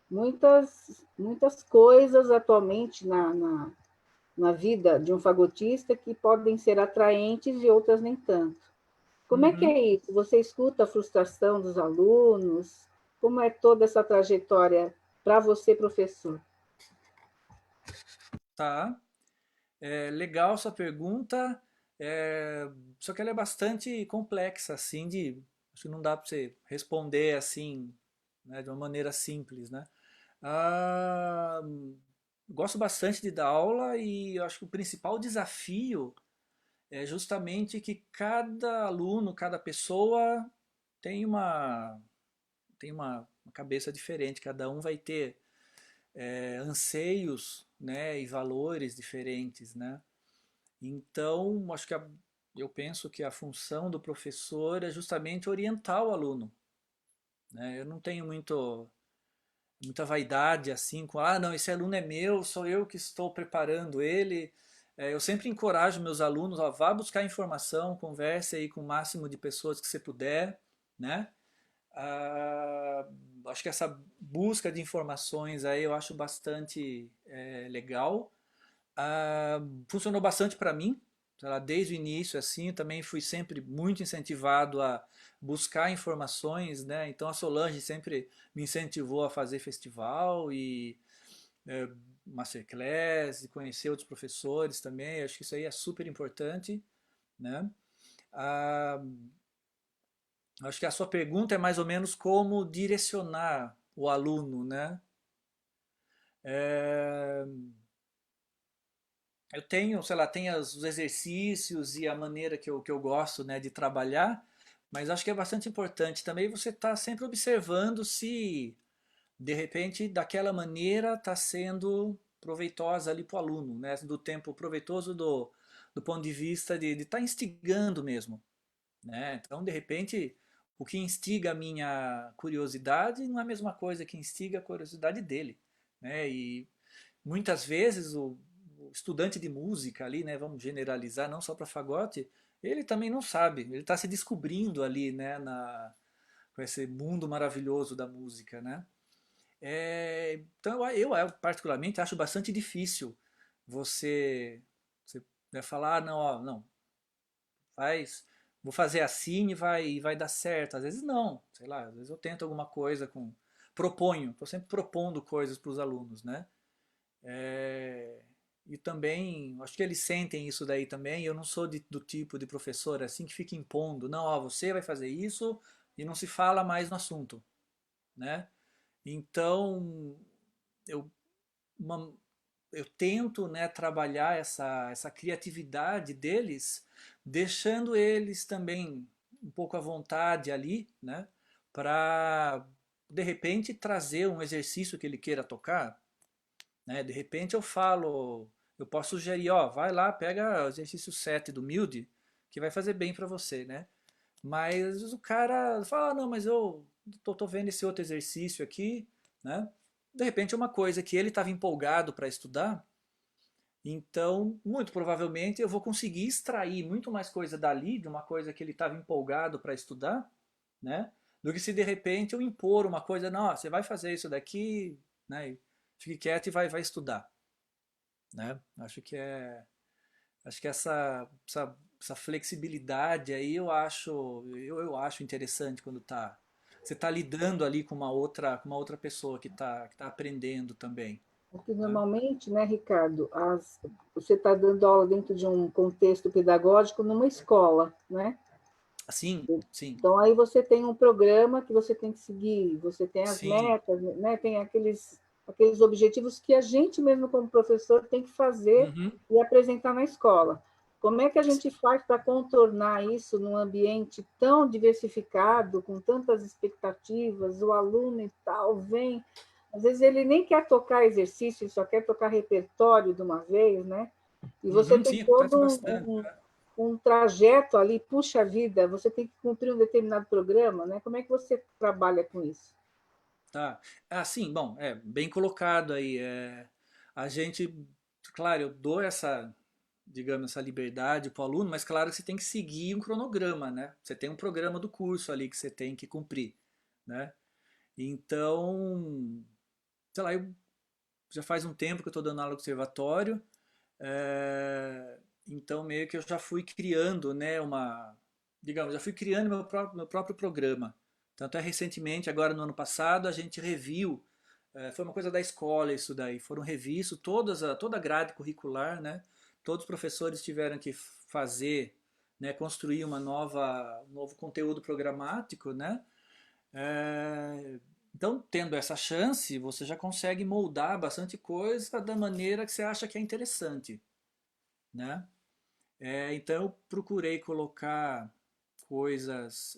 muitas coisas atualmente na vida de um fagotista que podem ser atraentes e outras nem tanto. Como é que Uhum. é isso? Você escuta a frustração dos alunos? Como é toda essa trajetória para você, professor? Tá. Legal sua pergunta, só que ela é bastante complexa, assim, acho que não dá para você responder assim, né, de uma maneira simples, né? Ah, gosto bastante de dar aula e eu acho que o principal desafio é justamente que cada aluno, cada pessoa tem uma cabeça diferente, cada um vai ter anseios, né, e valores diferentes, né? Então, acho que eu penso que a função do professor é justamente orientar o aluno, né? Eu não tenho muita vaidade assim com, ah, não, esse aluno é meu, sou eu que estou preparando ele. Eu sempre encorajo meus alunos, ó, vá buscar informação, converse aí com o máximo de pessoas que você puder, né? Ah, acho que essa busca de informações aí eu acho bastante legal. Ah, funcionou bastante para mim, sei lá, desde o início assim, eu também fui sempre muito incentivado a buscar informações, né? Então a Solange sempre me incentivou a fazer festival e é, masterclass, e conhecer outros professores também. Acho que isso aí é super importante, né? Ah, acho que a sua pergunta é mais ou menos como direcionar o aluno, né? É, eu tenho, sei lá, tenho os exercícios e a maneira que eu gosto, né, de trabalhar, mas acho que é bastante importante também você estar sempre observando se, de repente, daquela maneira está sendo proveitosa ali para o aluno, né, do tempo proveitoso do ponto de vista de estar instigando mesmo, né? Então, de repente, o que instiga a minha curiosidade não é a mesma coisa que instiga a curiosidade dele, né? E muitas vezes o estudante de música ali, né, vamos generalizar, não só para fagote, ele também não sabe, ele está se descobrindo ali, né, com esse mundo maravilhoso da música, né? Então eu particularmente acho bastante difícil você né, falar, não, ó, não, faz, vou fazer assim e vai dar certo. Às vezes não, sei lá, às vezes eu tento alguma coisa proponho, estou sempre propondo coisas para os alunos, né? É, e também, acho que eles sentem isso daí também. Eu não sou do tipo de professor assim que fica impondo, não, ó, você vai fazer isso e não se fala mais no assunto, né? Então, eu, uma- eu tento, né, trabalhar essa criatividade deles, deixando eles também um pouco à vontade ali, né, para de repente trazer um exercício que ele queira tocar, né? De repente eu posso sugerir, ó, vai lá, pega o exercício 7 do Milde, que vai fazer bem para você, né? Mas o cara fala, ah, não, mas eu tô vendo esse outro exercício aqui, né? De repente é uma coisa que ele estava empolgado para estudar, então muito provavelmente eu vou conseguir extrair muito mais coisa dali, de uma coisa que ele estava empolgado para estudar, né? Do que se de repente eu impor uma coisa, não, ó, você vai fazer isso daqui, né? Fique quieto e vai estudar, né? Acho que essa flexibilidade aí eu acho interessante quando você está lidando ali com uma outra pessoa que tá aprendendo também, Porque né? normalmente, né, Ricardo, você está dando aula dentro de um contexto pedagógico numa escola, né? Sim, sim, Então aí você tem um programa que você tem que seguir, você tem as sim. metas, né? Tem aqueles objetivos que a gente mesmo como professor tem que fazer Uhum. e apresentar na escola. Como é que a gente faz para contornar isso num ambiente tão diversificado, com tantas expectativas, o aluno e tal vem, às vezes ele nem quer tocar exercício, ele só quer tocar repertório de uma vez, né? E você Uhum, tem sim, acontece todo bastante. um trajeto ali, puxa vida, você tem que cumprir um determinado programa, né? Como é que você trabalha com isso? Tá. Sim, bom, bem colocado aí. A gente, claro, eu dou digamos, essa liberdade para o aluno, mas claro que você tem que seguir um cronograma, né? Você tem um programa do curso ali que você tem que cumprir, né? Então, sei lá, já faz um tempo que eu estou dando aula no conservatório, então meio que eu já fui criando, né, digamos, já fui criando meu próprio programa. Tanto recentemente, agora no ano passado, a gente reviu, foi uma coisa da escola isso daí, foram revistos toda a grade curricular, né? Todos os professores tiveram que fazer, né, construir um novo conteúdo programático, né? Então, tendo essa chance, você já consegue moldar bastante coisa da maneira que você acha que é interessante, né? Então, eu procurei colocar coisas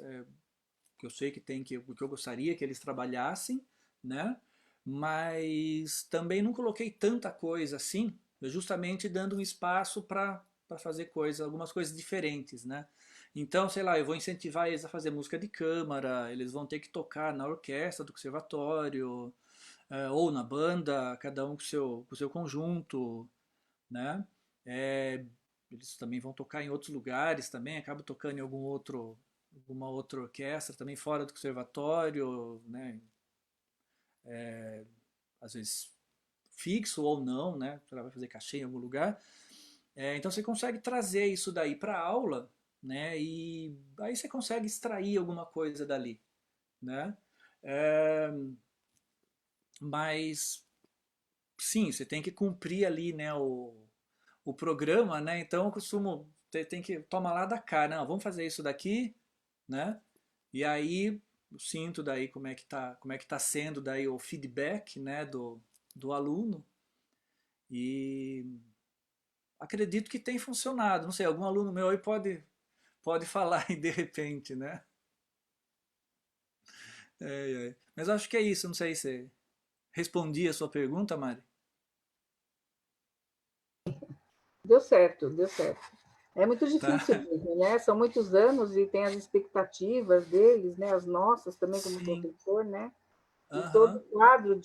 que eu sei que eu gostaria que eles trabalhassem, né? Mas também não coloquei tanta coisa assim, justamente dando um espaço para fazer coisas, algumas coisas diferentes, né? Então, sei lá, eu vou incentivar eles a fazer música de câmara, eles vão ter que tocar na orquestra do conservatório, ou na banda, cada um com o seu conjunto, né? É, eles também vão tocar em outros lugares também, acabam tocando em alguma outra orquestra também fora do conservatório, né? Às vezes fixo ou não, né? Ela vai fazer cachê em algum lugar. Então você consegue trazer isso daí para a aula, né? E aí você consegue extrair alguma coisa dali, né? É, mas sim, você tem que cumprir ali, né? O programa, né? Então eu costumo tem que tomar lá da cara, não, vamos fazer isso daqui, né? E aí eu sinto daí como é que tá sendo daí o feedback, né, do aluno e acredito que tem funcionado. Não sei, algum aluno meu aí pode falar aí de repente, né? Mas eu acho que é isso, não sei se respondi a sua pergunta, Mari. Deu certo, deu certo. É muito Tá? difícil mesmo, né? São muitos anos e tem as expectativas deles, né? As nossas também como Sim. professor, né? E todo Aham. o quadro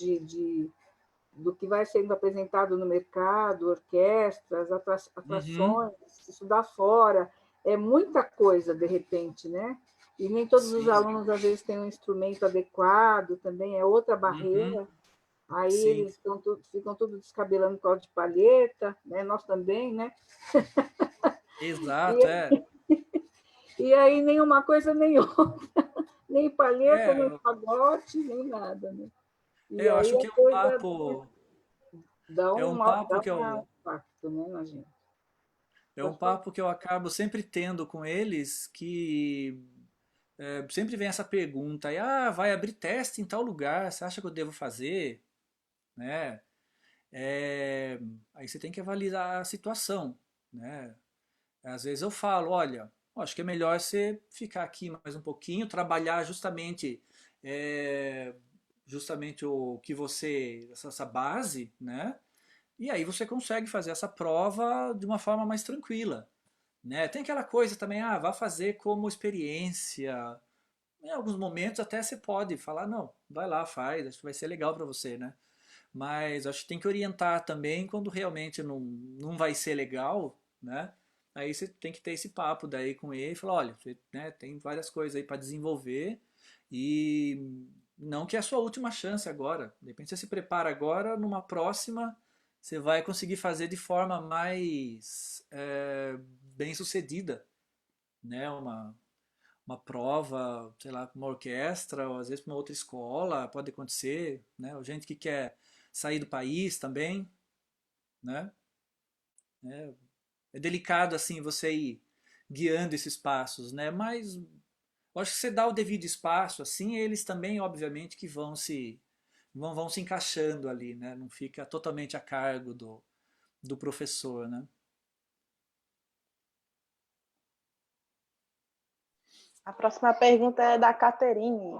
do que vai sendo apresentado no mercado, orquestras, Uhum. atrações, estudar fora, é muita coisa de repente, né? E nem todos os Sim. alunos às vezes têm um instrumento adequado, também é outra Uhum. barreira. Aí Sim. eles ficam tudo descabelando com de palheta, né? Nós também, né? Exato, E, e aí nem uma coisa nem outra, nem palheta, nem É, pagote, nem nada, né? E eu aí acho a que coisa é um papo dá que um eu impacto, né, na gente. é um Pode falar. papo que eu acabo sempre tendo com eles, que sempre vem essa pergunta, aí, vai abrir teste em tal lugar, você acha que eu devo fazer? Né? É, aí você tem que avaliar a situação, né? Às vezes eu falo, olha, acho que é melhor você ficar aqui mais um pouquinho, trabalhar é, justamente o que você, essa base, né? E aí você consegue fazer essa prova de uma forma mais tranquila, né? Tem aquela coisa também, vá fazer como experiência. Em alguns momentos até você pode falar, não, vai lá, faz, acho que vai ser legal para você, né? Mas acho que tem que orientar também quando realmente não vai ser legal, né? Aí você tem que ter esse papo daí com ele e falar, olha, você, né, tem várias coisas aí para desenvolver e não que é a sua última chance agora. De repente você se prepara agora, numa próxima você vai conseguir fazer de forma mais bem sucedida, né? Uma prova, sei lá, com uma orquestra, ou às vezes com uma outra escola, pode acontecer, né? Ou gente que quer sair do país também, né? É delicado assim você ir guiando esses passos, né? Mas eu acho que você dá o devido espaço, assim, eles também, obviamente, que vão se encaixando ali, né? Não fica totalmente a cargo do professor, né? A próxima pergunta é da Caterine.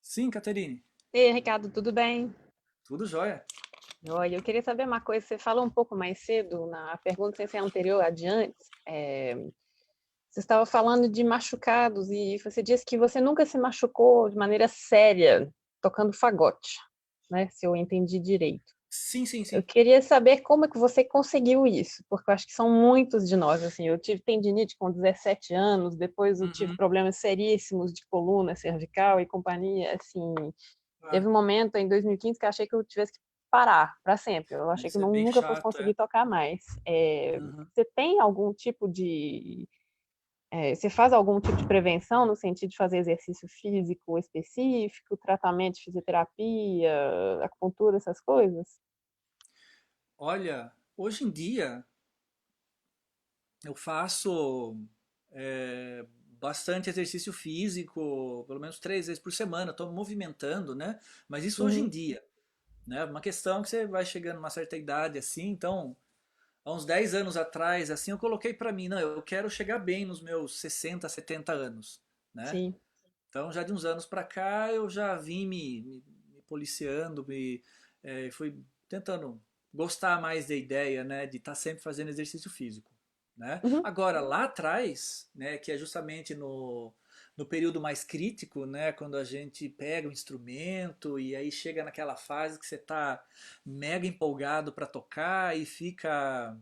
Sim, Caterine, Ei, Ricardo, tudo bem? tudo jóia. Olha, eu queria saber uma coisa. Você falou um pouco mais cedo na pergunta, sem ser anterior, adiante. Você estava falando de machucados e você disse que você nunca se machucou de maneira séria tocando fagote, né? Se eu entendi direito. Sim, sim, Eu sim. queria saber como é que você conseguiu isso, porque eu acho que são muitos de nós, assim, eu tive tendinite com 17 anos, depois eu tive Uhum. problemas seríssimos de coluna cervical e companhia, assim, teve Ah, um momento em 2015 que eu achei que eu tivesse que parar para sempre, eu achei que isso eu é bem nunca fosse chato, conseguir tocar mais. Uhum. Você tem algum tipo você faz algum tipo de prevenção no sentido de fazer exercício físico específico, tratamento de fisioterapia, acupuntura, essas coisas? Olha, hoje em dia eu faço bastante exercício físico, pelo menos 3 vezes por semana. Estou movimentando, né? Mas isso hoje em Uhum. dia, né? Uma questão que você vai chegando a uma certa idade assim. Então, há uns 10 anos atrás, assim, eu coloquei para mim, não, eu quero chegar bem nos meus 60, 70 anos, né? Sim. Então, já de uns anos para cá, eu já vim me policiando, fui tentando gostar mais da ideia, né, de estar sempre fazendo exercício físico, né? Uhum. Agora, lá atrás, né, que é justamente no período mais crítico, né, quando a gente pega o instrumento e aí chega naquela fase que você está mega empolgado para tocar e fica,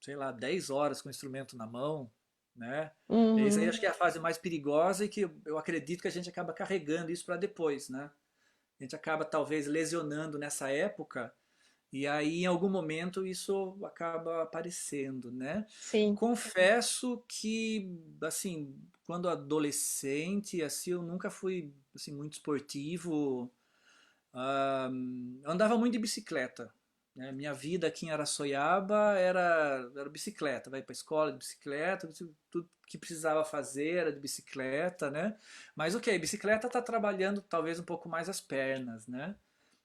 sei lá, 10 horas com o instrumento na mão, né? Isso aí Uhum. acho que é a fase mais perigosa e que eu acredito que a gente acaba carregando isso para depois, né? A gente acaba talvez lesionando nessa época e aí, em algum momento, isso acaba aparecendo, né? Sim. Confesso que, assim, quando adolescente, assim, eu nunca fui, assim, muito esportivo. Andava muito de bicicleta, né? Minha vida aqui em Araçoiaba era bicicleta. Vai para a escola de bicicleta, tudo que precisava fazer era de bicicleta, né? Mas, ok, bicicleta está trabalhando talvez um pouco mais as pernas, né?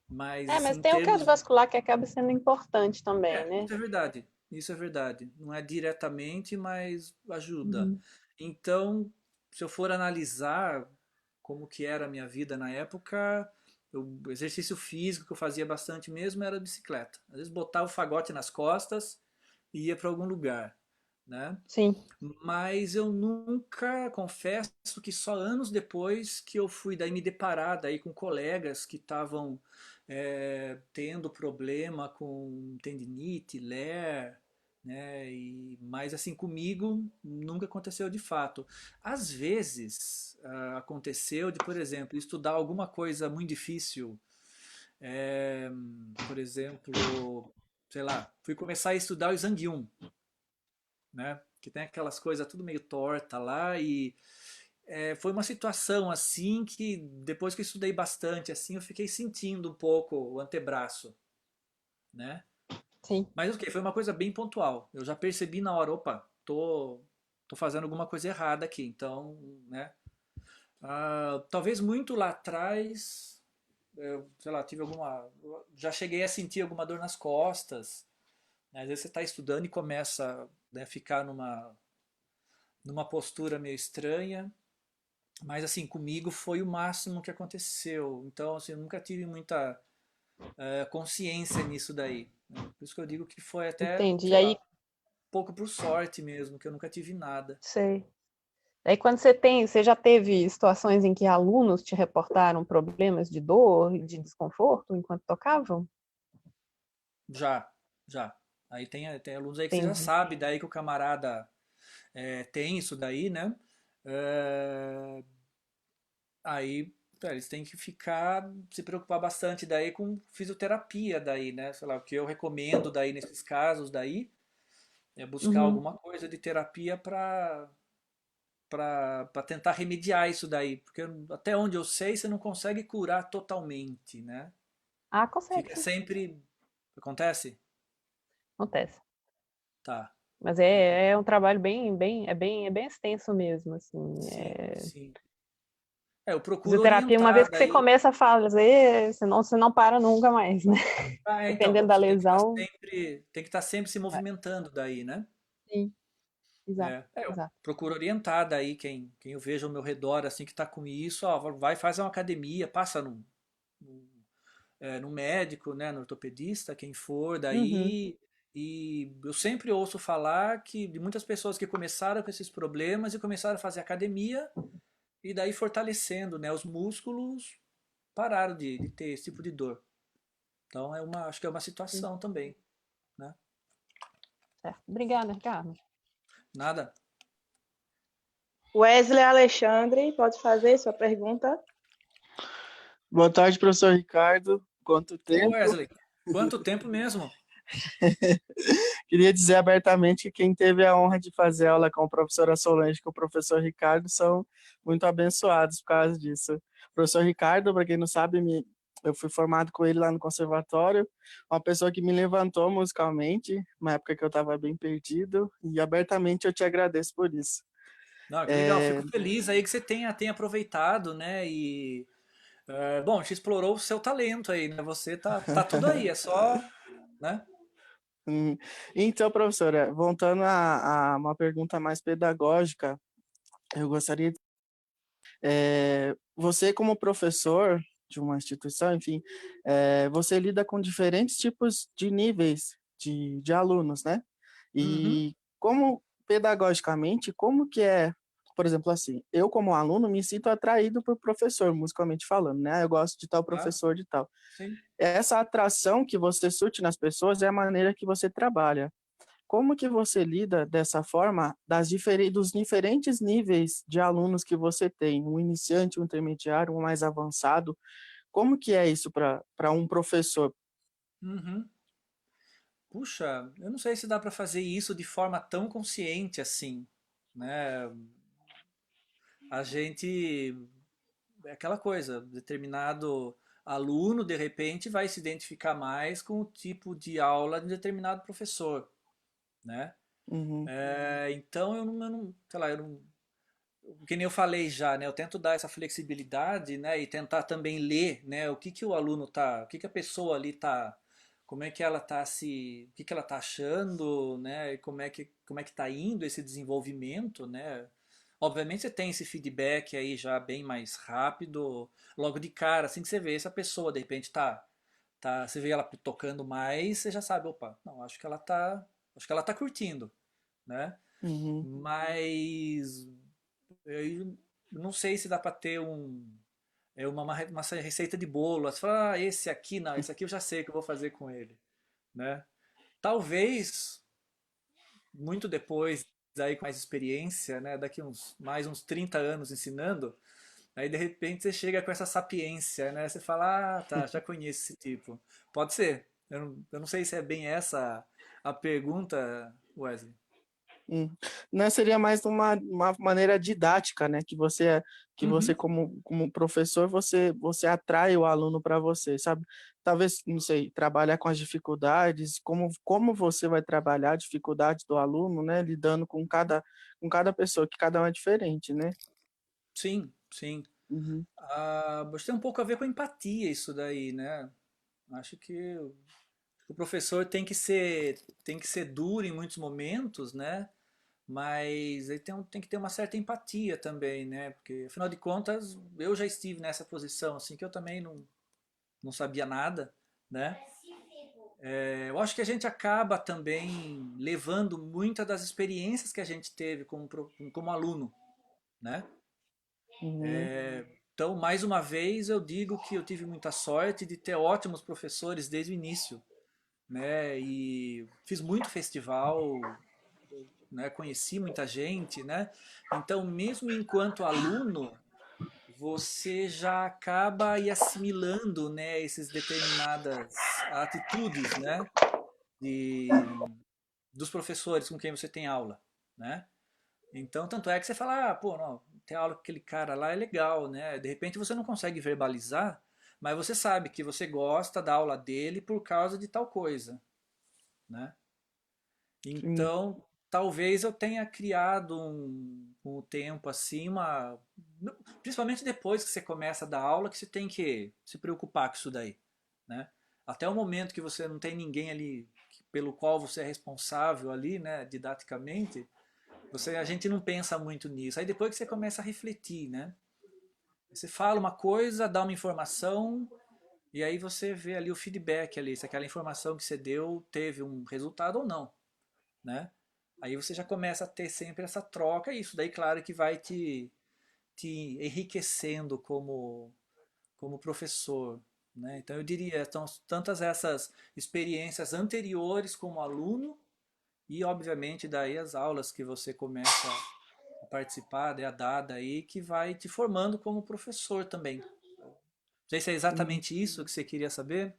Mas, Mas assim, em tem o termos cardiovascular que acaba sendo importante também, né? isso é verdade. Isso é verdade. Não é diretamente, mas ajuda. Uhum. Então, se eu for analisar como que era a minha vida na época, o exercício físico que eu fazia bastante mesmo era bicicleta. Às vezes botava o fagote nas costas e ia para algum lugar, né? Sim. Mas eu nunca, confesso que só anos depois que eu fui daí me deparar daí com colegas que estavam tendo problema com tendinite, LER, né? Mas assim, comigo nunca aconteceu de fato. Às vezes aconteceu de, por exemplo, estudar alguma coisa muito difícil, por exemplo, sei lá, fui começar a estudar o Zanguium, né? Que tem aquelas coisas tudo meio torta lá e foi uma situação assim que depois que eu estudei bastante assim eu fiquei sentindo um pouco o antebraço, né? Sim. Mas o que foi uma coisa bem pontual. Eu já percebi na hora, opa, tô fazendo alguma coisa errada aqui. Então, né? Talvez muito lá atrás, eu, sei lá, tive alguma, já cheguei a sentir alguma dor nas costas, né? Às vezes você está estudando e começa, né, a ficar numa postura meio estranha. Mas assim, comigo foi o máximo que aconteceu. Então, assim, eu nunca tive muita consciência nisso daí, né? Por isso que eu digo que foi até, Entendi. E sei aí, lá, pouco por sorte mesmo, que eu nunca tive nada. sei. Aí quando você já teve situações em que alunos te reportaram problemas de dor e de desconforto enquanto tocavam? Já, já. Aí tem alunos aí que você já Entendi. sabe, daí que o camarada tem isso daí, né? É, aí eles têm que se preocupar bastante daí com fisioterapia daí, né? Sei lá, o que eu recomendo daí nesses casos daí é buscar Uhum. alguma coisa de terapia para tentar remediar isso daí, porque até onde eu sei, você não consegue curar totalmente, né? Consegue Fica sim. sempre. Acontece? Acontece. Tá. Mas É porque. é um trabalho bem extenso mesmo, assim. Sim, sim. Eu procuro Fisioterapia, uma vez orientar que você daí. começa a fazer, senão você não para nunca mais, né? Então, Dependendo da você lesão. tem que estar sempre se movimentando daí, né? Sim, exato, Eu exato. procuro orientar daí quem eu vejo ao meu redor assim que está com isso, ó, vai fazer uma academia, passa num, no médico, né, no ortopedista, quem for, Uhum. daí. E eu sempre ouço falar de muitas pessoas que começaram com esses problemas e começaram a fazer academia e daí fortalecendo, né, os músculos pararam de ter esse tipo de dor. Então acho que é uma Sim, situação também, né? certo. Obrigada, Ricardo. Nada. Wesley Alexandre, pode fazer sua pergunta? Boa tarde, professor Ricardo. Quanto Ô tempo? Wesley, quanto tempo mesmo? Queria dizer abertamente que quem teve a honra de fazer aula com a professora Solange e com o professor Ricardo são muito abençoados por causa disso. O professor Ricardo, para quem não sabe, eu fui formado com ele lá no conservatório, uma pessoa que me levantou musicalmente, uma época que eu estava bem perdido, e abertamente eu te agradeço por isso. Não, que legal, fico feliz aí que você tenha aproveitado, né? Bom, a gente explorou o seu talento aí, né? Você tá tudo aí, é só, né? Então, professora, voltando a uma pergunta mais pedagógica, eu gostaria de... você como professor, de uma instituição, enfim, você lida com diferentes tipos de níveis de alunos, né? Uhum. E como, pedagogicamente, como que é, por exemplo, assim, eu como aluno me sinto atraído por professor, musicalmente falando, né? Eu gosto de tal Claro. professor de tal. Sim. Essa atração que você surte nas pessoas é a maneira que você trabalha. Como que você lida dessa forma dos diferentes níveis de alunos que você tem, um iniciante, um intermediário, um mais avançado? Como que é isso para um professor? Uhum. Puxa, eu não sei se dá para fazer isso de forma tão consciente assim, né? A gente é aquela coisa, determinado aluno de repente vai se identificar mais com o tipo de aula de determinado professor, né? Uhum, Então sei lá, que nem eu falei já, né? Eu tento dar essa flexibilidade, né? E tentar também ler, né? O que que o aluno tá, o que que a pessoa ali tá, como é que ela tá o que que ela tá achando, né? E como é que tá indo esse desenvolvimento, né? Obviamente você tem esse feedback aí já bem mais rápido, logo de cara, assim que você vê se a pessoa de repente você vê ela tocando mais, você já sabe, opa, não, acho que ela tá curtindo, né? uhum. Mas eu não sei se dá para ter uma receita de bolo. Você fala, esse aqui não, esse aqui eu já sei o que eu vou fazer com ele, né? Talvez muito depois, aí com mais experiência, né? Daqui mais uns 30 anos ensinando, aí de repente você chega com essa sapiência, né? Você fala, tá, já conheço esse tipo. Pode ser. Eu não sei se é bem essa a pergunta, Wesley. Né, seria mais uma maneira didática, né? Que você Uhum. como professor, você atrai o aluno para você, sabe? Talvez, não sei, trabalhar com as dificuldades, como você vai trabalhar a dificuldade do aluno, né? Lidando com cada pessoa, que cada um é diferente, né? Sim, sim. Uhum, Você tem um pouco a ver com empatia isso daí, né? Acho que o professor tem que ser duro em muitos momentos, né? Mas ele tem que ter uma certa empatia também, né? Porque afinal de contas eu já estive nessa posição, assim, que eu também não sabia nada, né? Eu acho que a gente acaba também levando muitas das experiências que a gente teve como aluno, né? uhum, Então, mais uma vez, eu digo que eu tive muita sorte de ter ótimos professores desde o início, né? E fiz muito festival, né? Conheci muita gente, né? Então, mesmo enquanto aluno, você já acaba aí assimilando, né? Essas determinadas atitudes, né? De, dos professores com quem você tem aula, né? Então, tanto é que você fala, pô, não, tem aula com aquele cara lá, é legal, né? De repente você não consegue verbalizar, mas você sabe que você gosta da aula dele por causa de tal coisa, né? sim, Então, talvez eu tenha criado com o tempo assim principalmente depois que você começa a dar aula, que você tem que se preocupar com isso daí, né? Até o momento que você não tem ninguém ali pelo qual você é responsável ali, né, didaticamente, a gente não pensa muito nisso. Aí depois que você começa a refletir, né? Você fala uma coisa, dá uma informação, e aí você vê ali o feedback ali, se aquela informação que você deu teve um resultado ou não, né? Aí você já começa a ter sempre essa troca, e isso daí, claro, que vai te enriquecendo como professor, né? Então eu diria, então, tantas essas experiências anteriores como aluno, e obviamente daí as aulas que você começa a participar, a dar daí, que vai te formando como professor também. Não sei se é uhum. exatamente isso que você queria saber.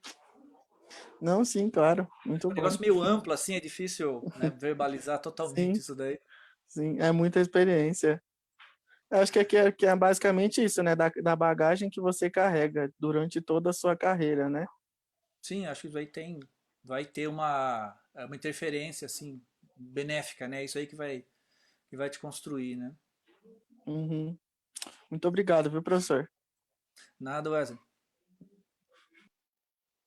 Não, sim, claro, muito É um bom. negócio meio amplo, assim, é difícil, né, verbalizar totalmente Sim, isso daí. sim, é muita experiência. Eu acho que é basicamente isso, né? Da bagagem que você carrega durante toda a sua carreira, né? Sim, acho que vai ter uma interferência, assim, benéfica, né? Isso aí que vai te construir, né? Uhum. Muito obrigado, viu, professor? Nada, Wesley.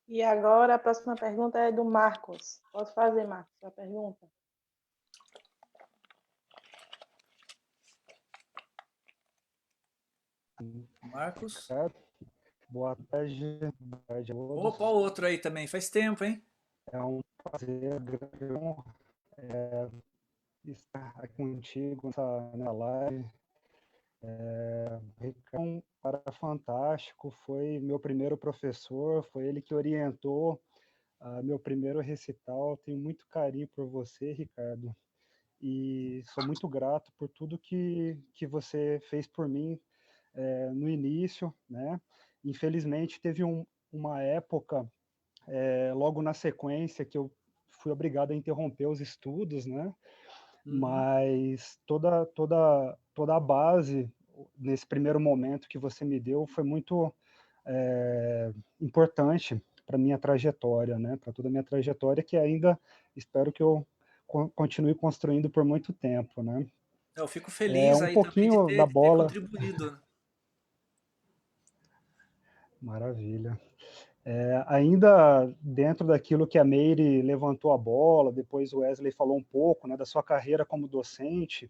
E agora a próxima pergunta é do Marcos. Pode fazer, Marcos, a pergunta. Marcos? Boa tarde. Boa tarde a todos. Opa, o outro aí também. Faz tempo, hein? É um prazer, grande honra, estar aqui contigo nessa live. O Ricardo é um cara fantástico, foi meu primeiro professor, foi ele que orientou meu primeiro recital. Tenho muito carinho por você, Ricardo, e sou muito grato por tudo que você fez por mim no início, né? Infelizmente, teve uma época, logo na sequência, que eu fui obrigado a interromper os estudos, né? Mas toda a base nesse primeiro momento que você me deu foi muito importante para minha trajetória, né? Para toda a minha trajetória, que ainda espero que eu continue construindo por muito tempo, né? Eu fico feliz Um aí também pouquinho da de ter bola. contribuído. Maravilha. Ainda dentro daquilo que a Meire levantou a bola, depois o Wesley falou um pouco, né, da sua carreira como docente,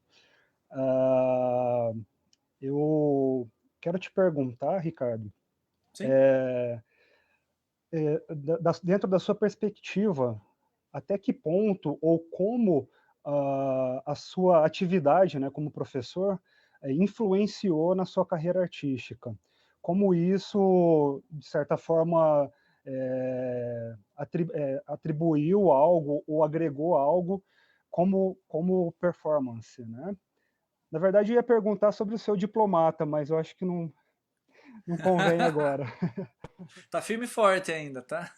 eu quero te perguntar, Ricardo, dentro da sua perspectiva, até que ponto ou como a sua atividade, né, como professor influenciou na sua carreira artística? Como isso, de certa forma, atribuiu algo ou agregou algo como performance, né? Na verdade, eu ia perguntar sobre o seu diplomata, mas eu acho que não convém agora. Tá firme e forte ainda, tá?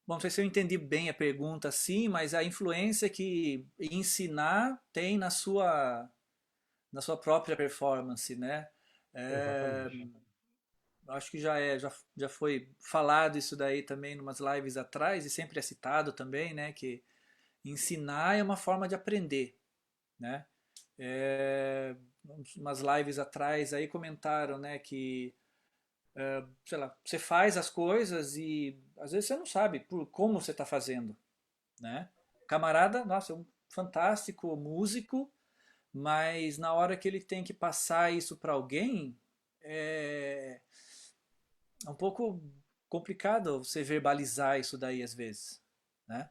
Bom, não sei se eu entendi bem a pergunta, sim, mas a influência que ensinar tem na sua própria performance, né? Exatamente. Acho que já foi falado isso daí também em umas lives atrás e sempre é citado também, né? Que ensinar é uma forma de aprender, né? Umas lives atrás aí comentaram, né, que sei lá, você faz as coisas e às vezes você não sabe por como você está fazendo, né? Camarada, nossa, é um fantástico músico, mas na hora que ele tem que passar isso para alguém, é um pouco complicado você verbalizar isso daí às vezes, né?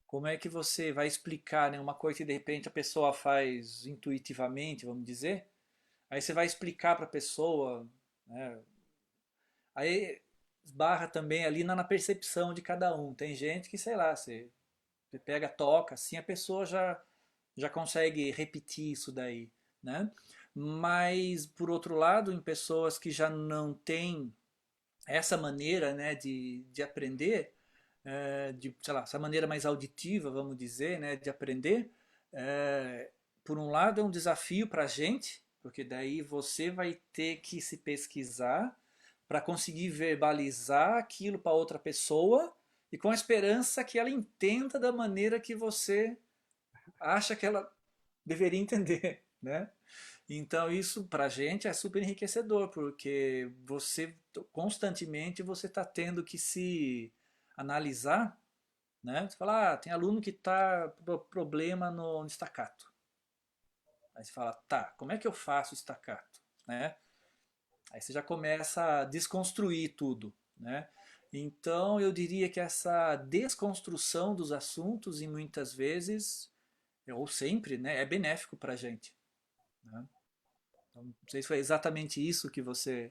Como é que você vai explicar, né, uma coisa que de repente a pessoa faz intuitivamente, vamos dizer? Aí você vai explicar para a pessoa, né? Aí esbarra também ali na percepção de cada um. Tem gente que, sei lá, você pega, toca, assim a pessoa já consegue repetir isso daí, né? Mas, por outro lado, em pessoas que já não têm essa maneira, né, de aprender, sei lá, essa maneira mais auditiva, vamos dizer, né, de aprender, por um lado é um desafio para a gente, porque daí você vai ter que se pesquisar para conseguir verbalizar aquilo para outra pessoa e com a esperança que ela entenda da maneira que você acha que ela deveria entender, né? Então isso para a gente é super enriquecedor, porque você constantemente você está tendo que se analisar, né? Você fala, tem aluno que está problema no staccato. Aí você fala, tá, como é que eu faço staccato, né? Aí você já começa a desconstruir tudo, né? Então eu diria que essa desconstrução dos assuntos, e muitas vezes, ou sempre, né, é benéfico para a gente, né? Então, não sei se foi exatamente isso que você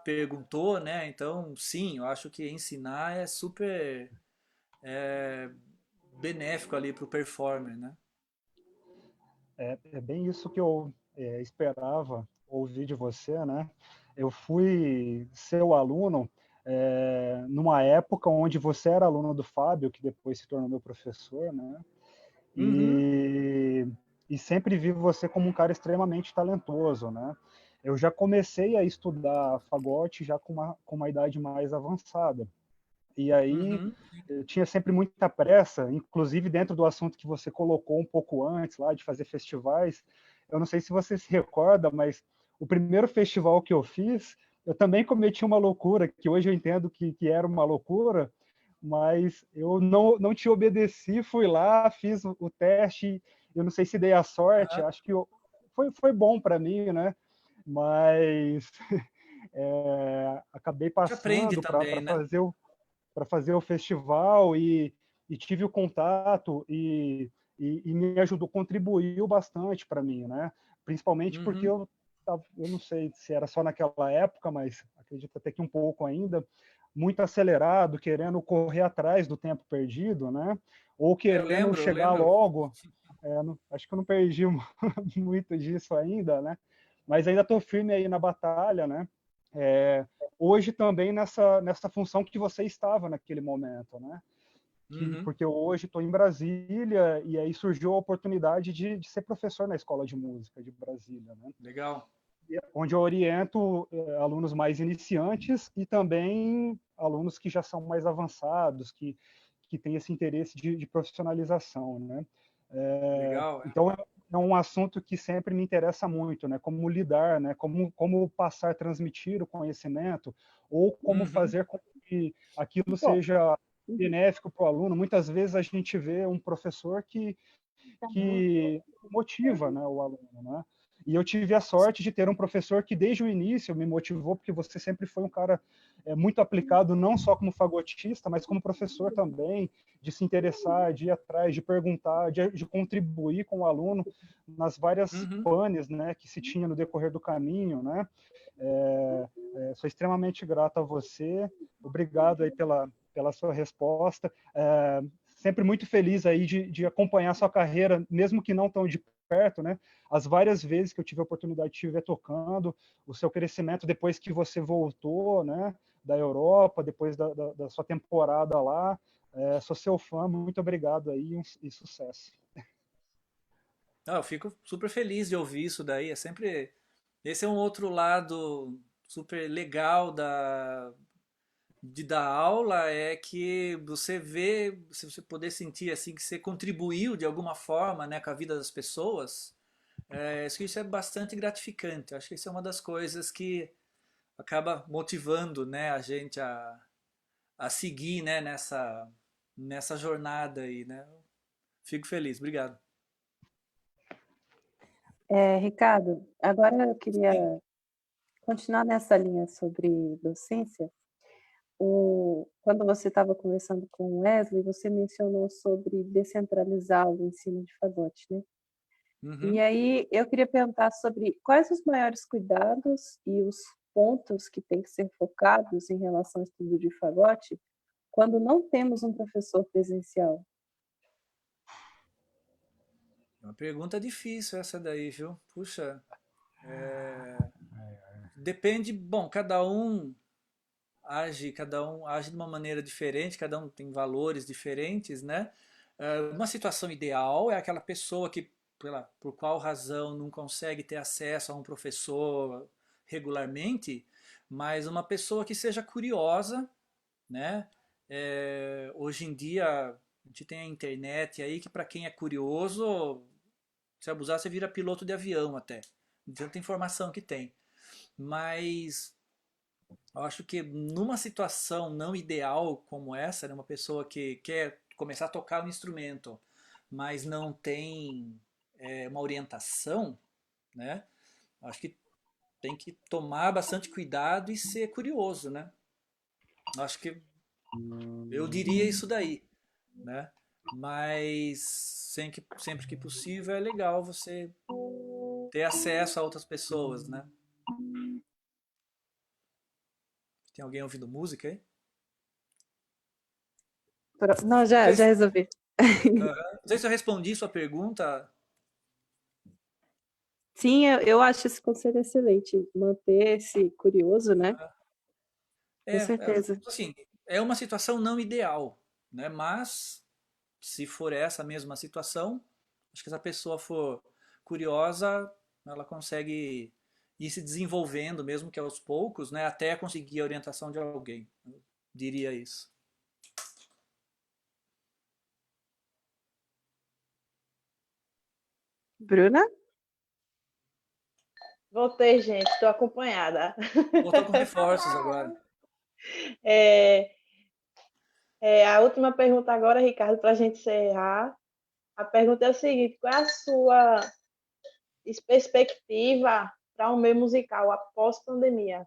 perguntou, né? Então, sim, eu acho que ensinar é super benéfico ali para o performer, né? É bem isso que eu esperava ouvir de você, né? Eu fui seu aluno numa época onde você era aluno do Fábio, que depois se tornou meu professor, né? E sempre vi você como um cara extremamente talentoso, né? Eu já comecei a estudar fagote já com uma idade mais avançada. E aí eu tinha sempre muita pressa, inclusive dentro do assunto que você colocou um pouco antes, lá de fazer festivais. Eu não sei se você se recorda, mas o primeiro festival que eu fiz, eu também cometi uma loucura, que hoje eu entendo que era uma loucura, mas eu não te obedeci, fui lá, fiz o teste, eu não sei se dei a sorte, acho que foi bom para mim, né? Mas acabei A gente aprende passando também, né? para fazer o festival e tive o contato e me ajudou, contribuiu bastante para mim, né? Principalmente porque Uhum. eu não sei se era só naquela época, mas acredito até que um pouco ainda, muito acelerado, querendo correr atrás do tempo perdido, né? Ou Eu querendo lembro, eu chegar lembro. logo. Acho que eu não perdi muito disso ainda, né? Mas ainda estou firme aí na batalha, né? Hoje também nessa função que você estava naquele momento, né? Uhum. Porque eu hoje estou em Brasília e aí surgiu a oportunidade de ser professor na Escola de Música de Brasília, né? Legal. Onde eu oriento alunos mais iniciantes e também alunos que já são mais avançados, que têm esse interesse de profissionalização, né? Legal. Então, é um assunto que sempre me interessa muito, né? Como lidar, né? Como passar, transmitir o conhecimento ou como Uhum. fazer com que aquilo seja benéfico para o aluno. Muitas vezes a gente vê um professor que motiva, né, o aluno, né? E eu tive a sorte de ter um professor que desde o início me motivou, porque você sempre foi um cara muito aplicado, não só como fagotista, mas como professor também, de se interessar, de ir atrás, de perguntar, de contribuir com o aluno nas várias Uhum. panes, né, que se tinha no decorrer do caminho, né? Sou extremamente grato a você, obrigado aí pela sua resposta. Sempre muito feliz aí de acompanhar a sua carreira, mesmo que não tão de perto, né? As várias vezes que eu tive a oportunidade de te ver tocando, o seu crescimento depois que você voltou, né? Da Europa, depois da sua temporada lá. Sou seu fã, muito obrigado aí e sucesso. Eu fico super feliz de ouvir isso daí. Esse é um outro lado super legal de dar aula, é que você vê, se você poder sentir assim que você contribuiu de alguma forma, né, com a vida das pessoas. Acho que isso é bastante gratificante. Acho que isso é uma das coisas que acaba motivando, né, a gente a seguir, né, nessa jornada aí, né? Fico feliz, obrigado. Ricardo, agora eu queria Sim. continuar nessa linha sobre docência. Quando você estava conversando com o Wesley, você mencionou sobre descentralizar o ensino de fagote, né? E Uhum. aí eu queria perguntar sobre quais os maiores cuidados e os pontos que têm que ser focados em relação ao estudo de fagote quando não temos um professor presencial. É uma pergunta difícil essa daí, viu? Puxa, depende, bom, cada um age de uma maneira diferente, cada um tem valores diferentes, né? Uma situação ideal é aquela pessoa que, por qual razão não consegue ter acesso a um professor regularmente, mas uma pessoa que seja curiosa, né? Hoje em dia a gente tem a internet aí que para quem é curioso, se abusar você vira piloto de avião até, de tanta informação que tem. Mas eu acho que numa situação não ideal como essa, né, uma pessoa que quer começar a tocar um instrumento, mas não tem uma orientação, né? Acho que tem que tomar bastante cuidado e ser curioso, né? Acho que eu diria isso daí, né? Mas sempre que possível é legal você ter acesso a outras pessoas, né? Tem alguém ouvindo música aí? Não, já resolvi. Não sei se eu respondi sua pergunta. Sim, eu acho esse conselho excelente. Manter-se curioso, né? Com certeza. Assim, é uma situação não ideal, né? Mas se for essa mesma situação, acho que se a pessoa for curiosa, ela consegue ir se desenvolvendo, mesmo que aos poucos, né? Até conseguir a orientação de alguém. Eu diria isso. Bruna? Voltei, gente, estou acompanhada. Voltou com reforços agora. A última pergunta agora, Ricardo, para a gente encerrar. A pergunta é o seguinte: qual é a sua perspectiva para o meio musical após pandemia?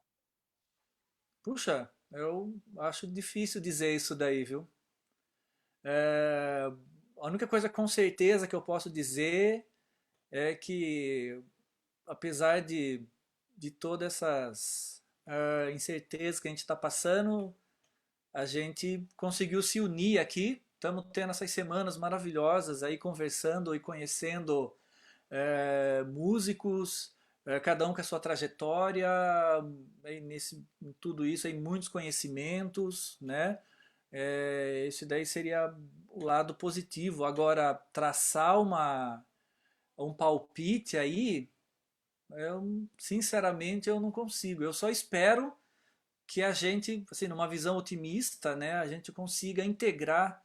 Puxa, eu acho difícil dizer isso daí, viu? É, a única coisa com certeza que eu posso dizer é que, apesar de todas essas incertezas que a gente está passando, a gente conseguiu se unir aqui. Estamos tendo essas semanas maravilhosas aí, conversando e conhecendo músicos, cada um com a sua trajetória, aí em tudo isso, aí, muitos conhecimentos, né? Esse daí seria o lado positivo. Agora, traçar um palpite aí, sinceramente, eu não consigo. Eu só espero que a gente, assim, numa visão otimista, né, a gente consiga integrar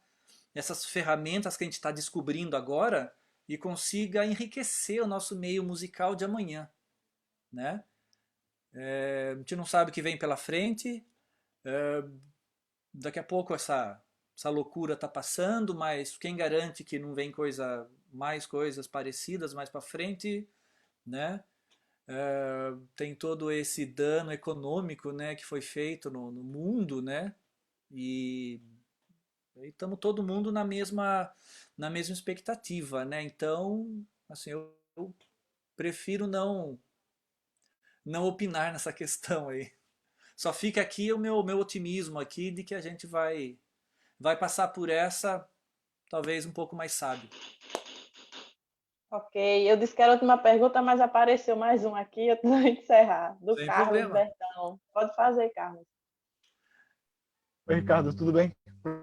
essas ferramentas que a gente está descobrindo agora e consiga enriquecer o nosso meio musical de amanhã, né? A gente não sabe o que vem pela frente. Daqui a pouco essa loucura está passando, mas quem garante que não vem mais coisas parecidas mais para frente, né? Tem todo esse dano econômico, né, que foi feito no mundo, né? E estamos todo mundo na mesma expectativa, né? Então, assim, eu prefiro não opinar nessa questão aí. Só fica aqui o meu otimismo aqui de que a gente vai passar por essa talvez um pouco mais sábio. Ok, eu disse que era a última pergunta, mas apareceu mais um aqui, eu tenho que encerrar. Do Sem Carlos problema. Bertão. Pode fazer, Carlos. Oi, Ricardo, tudo bem?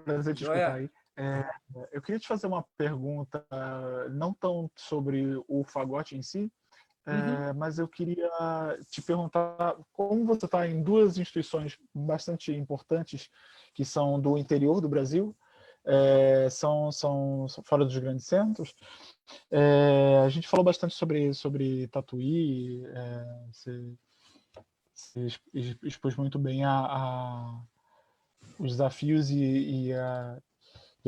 Prazer te escutar Joia? aí. Eu queria te fazer uma pergunta, não tão sobre o fagote em si, mas eu queria te perguntar como você está em duas instituições bastante importantes que são do interior do Brasil, são fora dos grandes centros. A gente falou bastante sobre Tatuí, você expôs muito bem os desafios e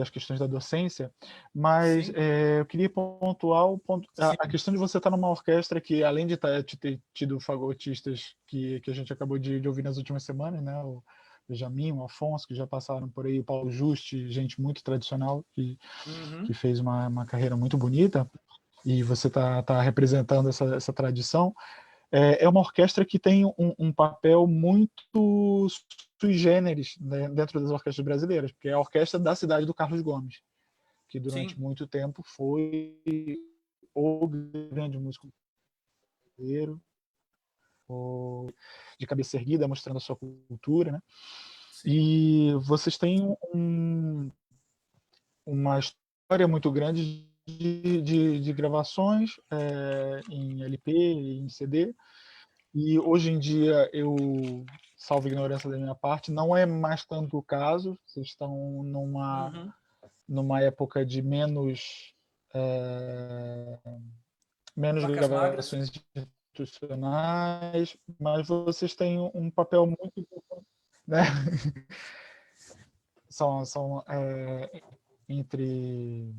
as questões da docência, mas eu queria pontuar a questão de você estar numa orquestra que, além de ter tido fagotistas que a gente acabou de ouvir nas últimas semanas, né, o Benjamin, o Afonso, que já passaram por aí, o Paulo Juste, gente muito tradicional que fez uma carreira muito bonita, e você está representando essa tradição. É uma orquestra que tem um papel muito sui generis, né, dentro das orquestras brasileiras, porque é a orquestra da cidade do Carlos Gomes, que durante muito tempo foi o grande músico brasileiro, de cabeça erguida, mostrando a sua cultura, né? E vocês têm uma história muito grande de gravações em LP, em CD, e hoje em dia, salvo ignorância da minha parte, não é mais tanto o caso. Vocês estão numa época de menos Vacas magras. gravações institucionais, mas vocês têm um papel muito importante, né? São entre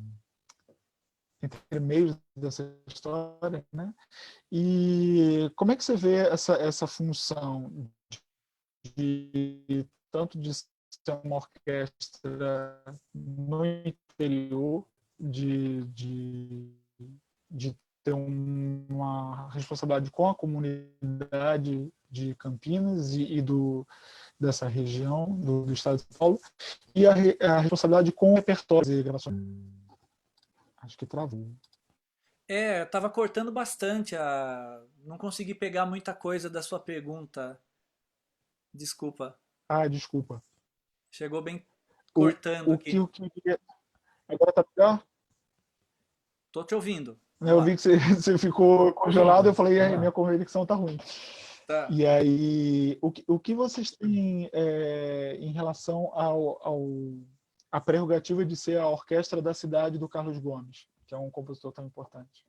meios dessa história, né? E como é que você vê essa função tanto de ser uma orquestra no interior, de ter uma responsabilidade com a comunidade de Campinas e dessa região do estado de São Paulo, e a responsabilidade com o repertório de gravações? Acho que travou. Eu tava cortando bastante, não consegui pegar muita coisa da sua pergunta. Desculpa. Desculpa. Chegou bem cortando aqui. Agora tá melhor? Tô te ouvindo. Eu vi que você ficou congelado, eu falei, minha conexão tá ruim. Tá. E aí, o que vocês têm em relação à prerrogativa de ser a orquestra da cidade do Carlos Gomes, que é um compositor tão importante?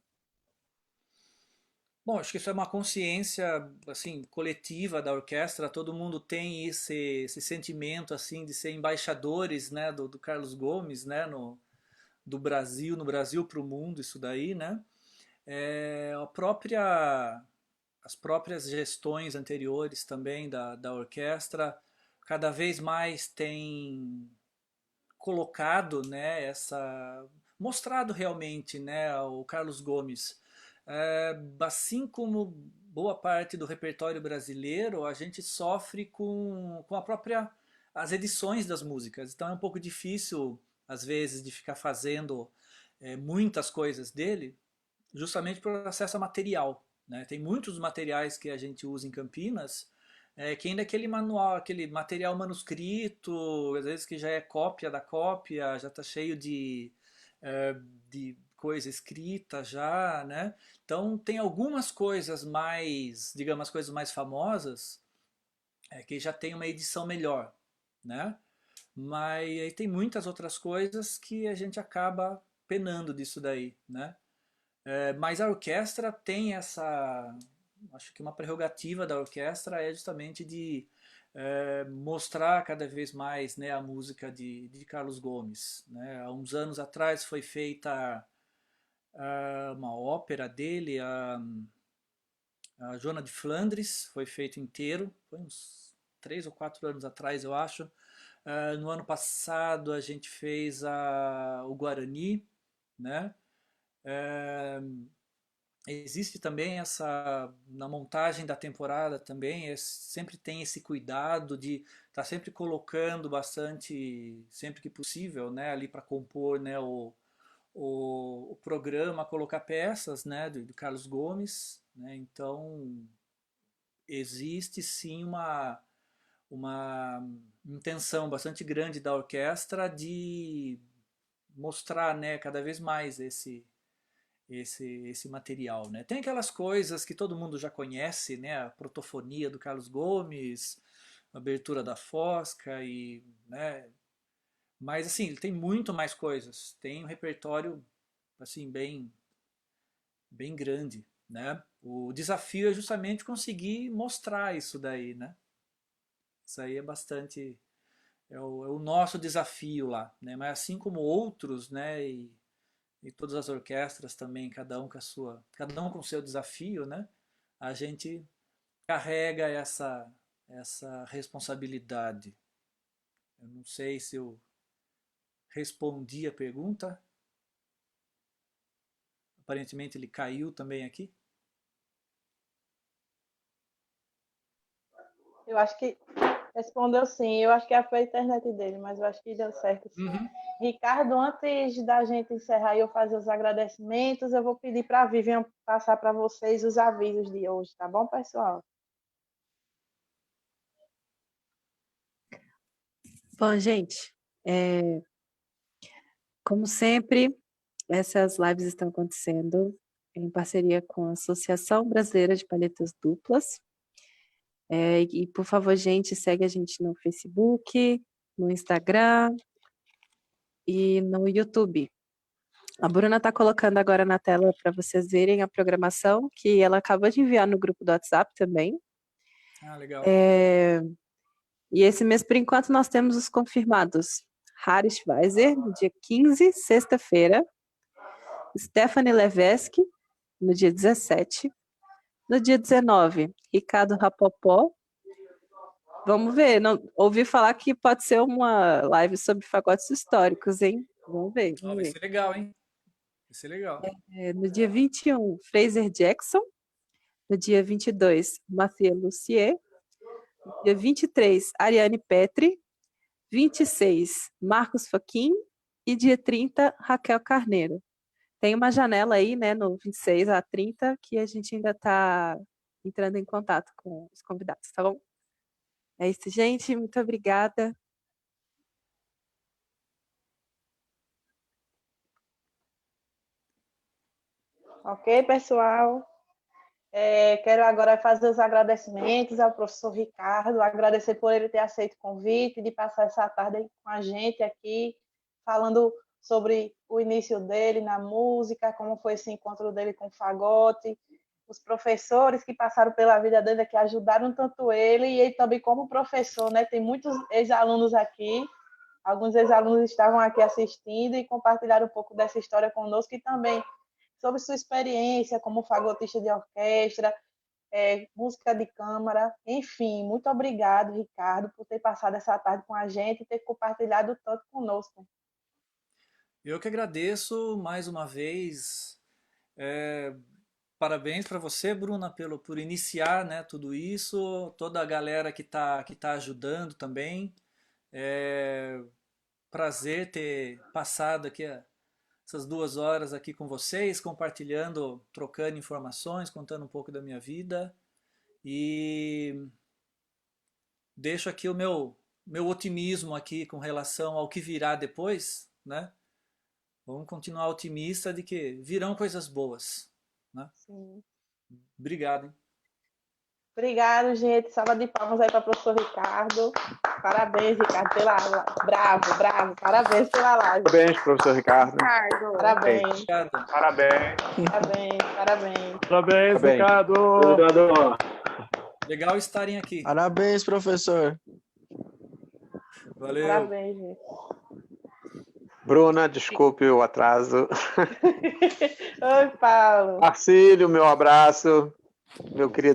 Bom, acho que isso é uma consciência assim coletiva da orquestra. Todo mundo tem esse sentimento assim de ser embaixadores, né, do Carlos Gomes, né, no Brasil para o mundo, isso daí, né? as próprias gestões anteriores também da orquestra cada vez mais têm colocado, né, mostrado realmente, né, o Carlos Gomes. Assim como boa parte do repertório brasileiro, a gente sofre com as edições das músicas. Então é um pouco difícil, às vezes, de ficar fazendo muitas coisas dele, justamente por acesso a material, né? Tem muitos materiais que a gente usa em Campinas que ainda é aquele manual, aquele material manuscrito, às vezes que já é cópia da cópia, já está cheio eh, de coisa escrita já, né? Então tem algumas coisas mais, digamos, as coisas mais famosas, que já tem uma edição melhor, né? Mas aí tem muitas outras coisas que a gente acaba penando disso daí, né? Mas a orquestra tem acho que uma prerrogativa da orquestra é justamente de mostrar cada vez mais, né, a música de Carlos Gomes, né? Há uns anos atrás foi feita uma ópera dele, a Joana de Flandres, foi feito inteiro, foi uns 3 ou 4 anos atrás, eu acho. No ano passado a gente fez o Guarani, né? Existe também na montagem da temporada também, sempre tem esse cuidado de estar sempre colocando bastante, sempre que possível, né, ali para compor, né, o programa, colocar peças, né, do Carlos Gomes, né, então existe sim uma intenção bastante grande da orquestra de mostrar, né, cada vez mais esse material, né? Tem aquelas coisas que todo mundo já conhece, né? A protofonia do Carlos Gomes, a abertura da Fosca e, né? Mas assim, ele tem muito mais coisas. Tem um repertório assim bem grande, né? O desafio é justamente conseguir mostrar isso daí, né? Isso aí é bastante é o nosso desafio lá, né? Mas assim como outros, né? E todas as orquestras também, cada um com seu desafio, né? A gente carrega essa responsabilidade. Eu não sei se eu respondi a pergunta. Aparentemente ele caiu também aqui. Eu acho que respondeu sim. Eu acho que foi a internet dele, mas eu acho que deu certo sim. Uhum. Ricardo, antes da gente encerrar e eu fazer os agradecimentos, eu vou pedir para a Vivian passar para vocês os avisos de hoje, tá bom, pessoal? Bom, gente, como sempre, essas lives estão acontecendo em parceria com a Associação Brasileira de Palhetas Duplas. E, por favor, gente, segue a gente no Facebook, no Instagram e no YouTube. A Bruna está colocando agora na tela para vocês verem a programação, que ela acabou de enviar no grupo do WhatsApp também. Ah, legal. E esse mês, por enquanto, nós temos os confirmados. Harry Schweizer, no dia 15, sexta-feira. Stephanie Levesque, no dia 17. No dia 19, Ricardo Rapopó. Vamos ver. Ouvi falar que pode ser uma live sobre fagotes históricos, hein? Vamos ver. Vai ser legal, hein? Vai ser legal. No dia 21, Fraser Jackson. No dia 22, Mathieu Lussier. No dia 23, Ariane Petri. 26, Marcos Faquin. E dia 30, Raquel Carneiro. Tem uma janela aí, né, no 26 a 30, que a gente ainda está entrando em contato com os convidados, tá bom? É isso, gente. Muito obrigada. Ok, pessoal? Quero agora fazer os agradecimentos ao professor Ricardo, agradecer por ele ter aceito o convite, de passar essa tarde com a gente aqui, falando sobre o início dele na música, como foi esse encontro dele com o fagote, os professores que passaram pela vida dele, que ajudaram tanto ele, e ele também como professor, né? Tem muitos ex-alunos aqui, alguns ex-alunos estavam aqui assistindo e compartilharam um pouco dessa história conosco, e também sobre sua experiência como fagotista de orquestra, música de câmara, enfim. Muito obrigado, Ricardo, por ter passado essa tarde com a gente e ter compartilhado tanto conosco. Eu que agradeço mais uma vez. Parabéns para você, Bruna, por iniciar, né, tudo isso, toda a galera que tá ajudando também. Prazer ter passado aqui essas 2 horas aqui com vocês, compartilhando, trocando informações, contando um pouco da minha vida. E deixo aqui o meu otimismo aqui com relação ao que virá depois, né? Vamos continuar otimista de que virão coisas boas, né? Sim. Obrigado, hein? Obrigado, gente. Salva de palmas aí para o professor Ricardo. Parabéns, Ricardo, pela aula. Bravo, bravo. Parabéns pela live. Parabéns, professor Ricardo. Parabéns. Parabéns. Parabéns. Ricardo. Obrigado. Legal estarem aqui. Parabéns, professor. Valeu. Parabéns, gente. Bruna, desculpe o atraso. Oi, Paulo. Marcílio, meu abraço. Meu querido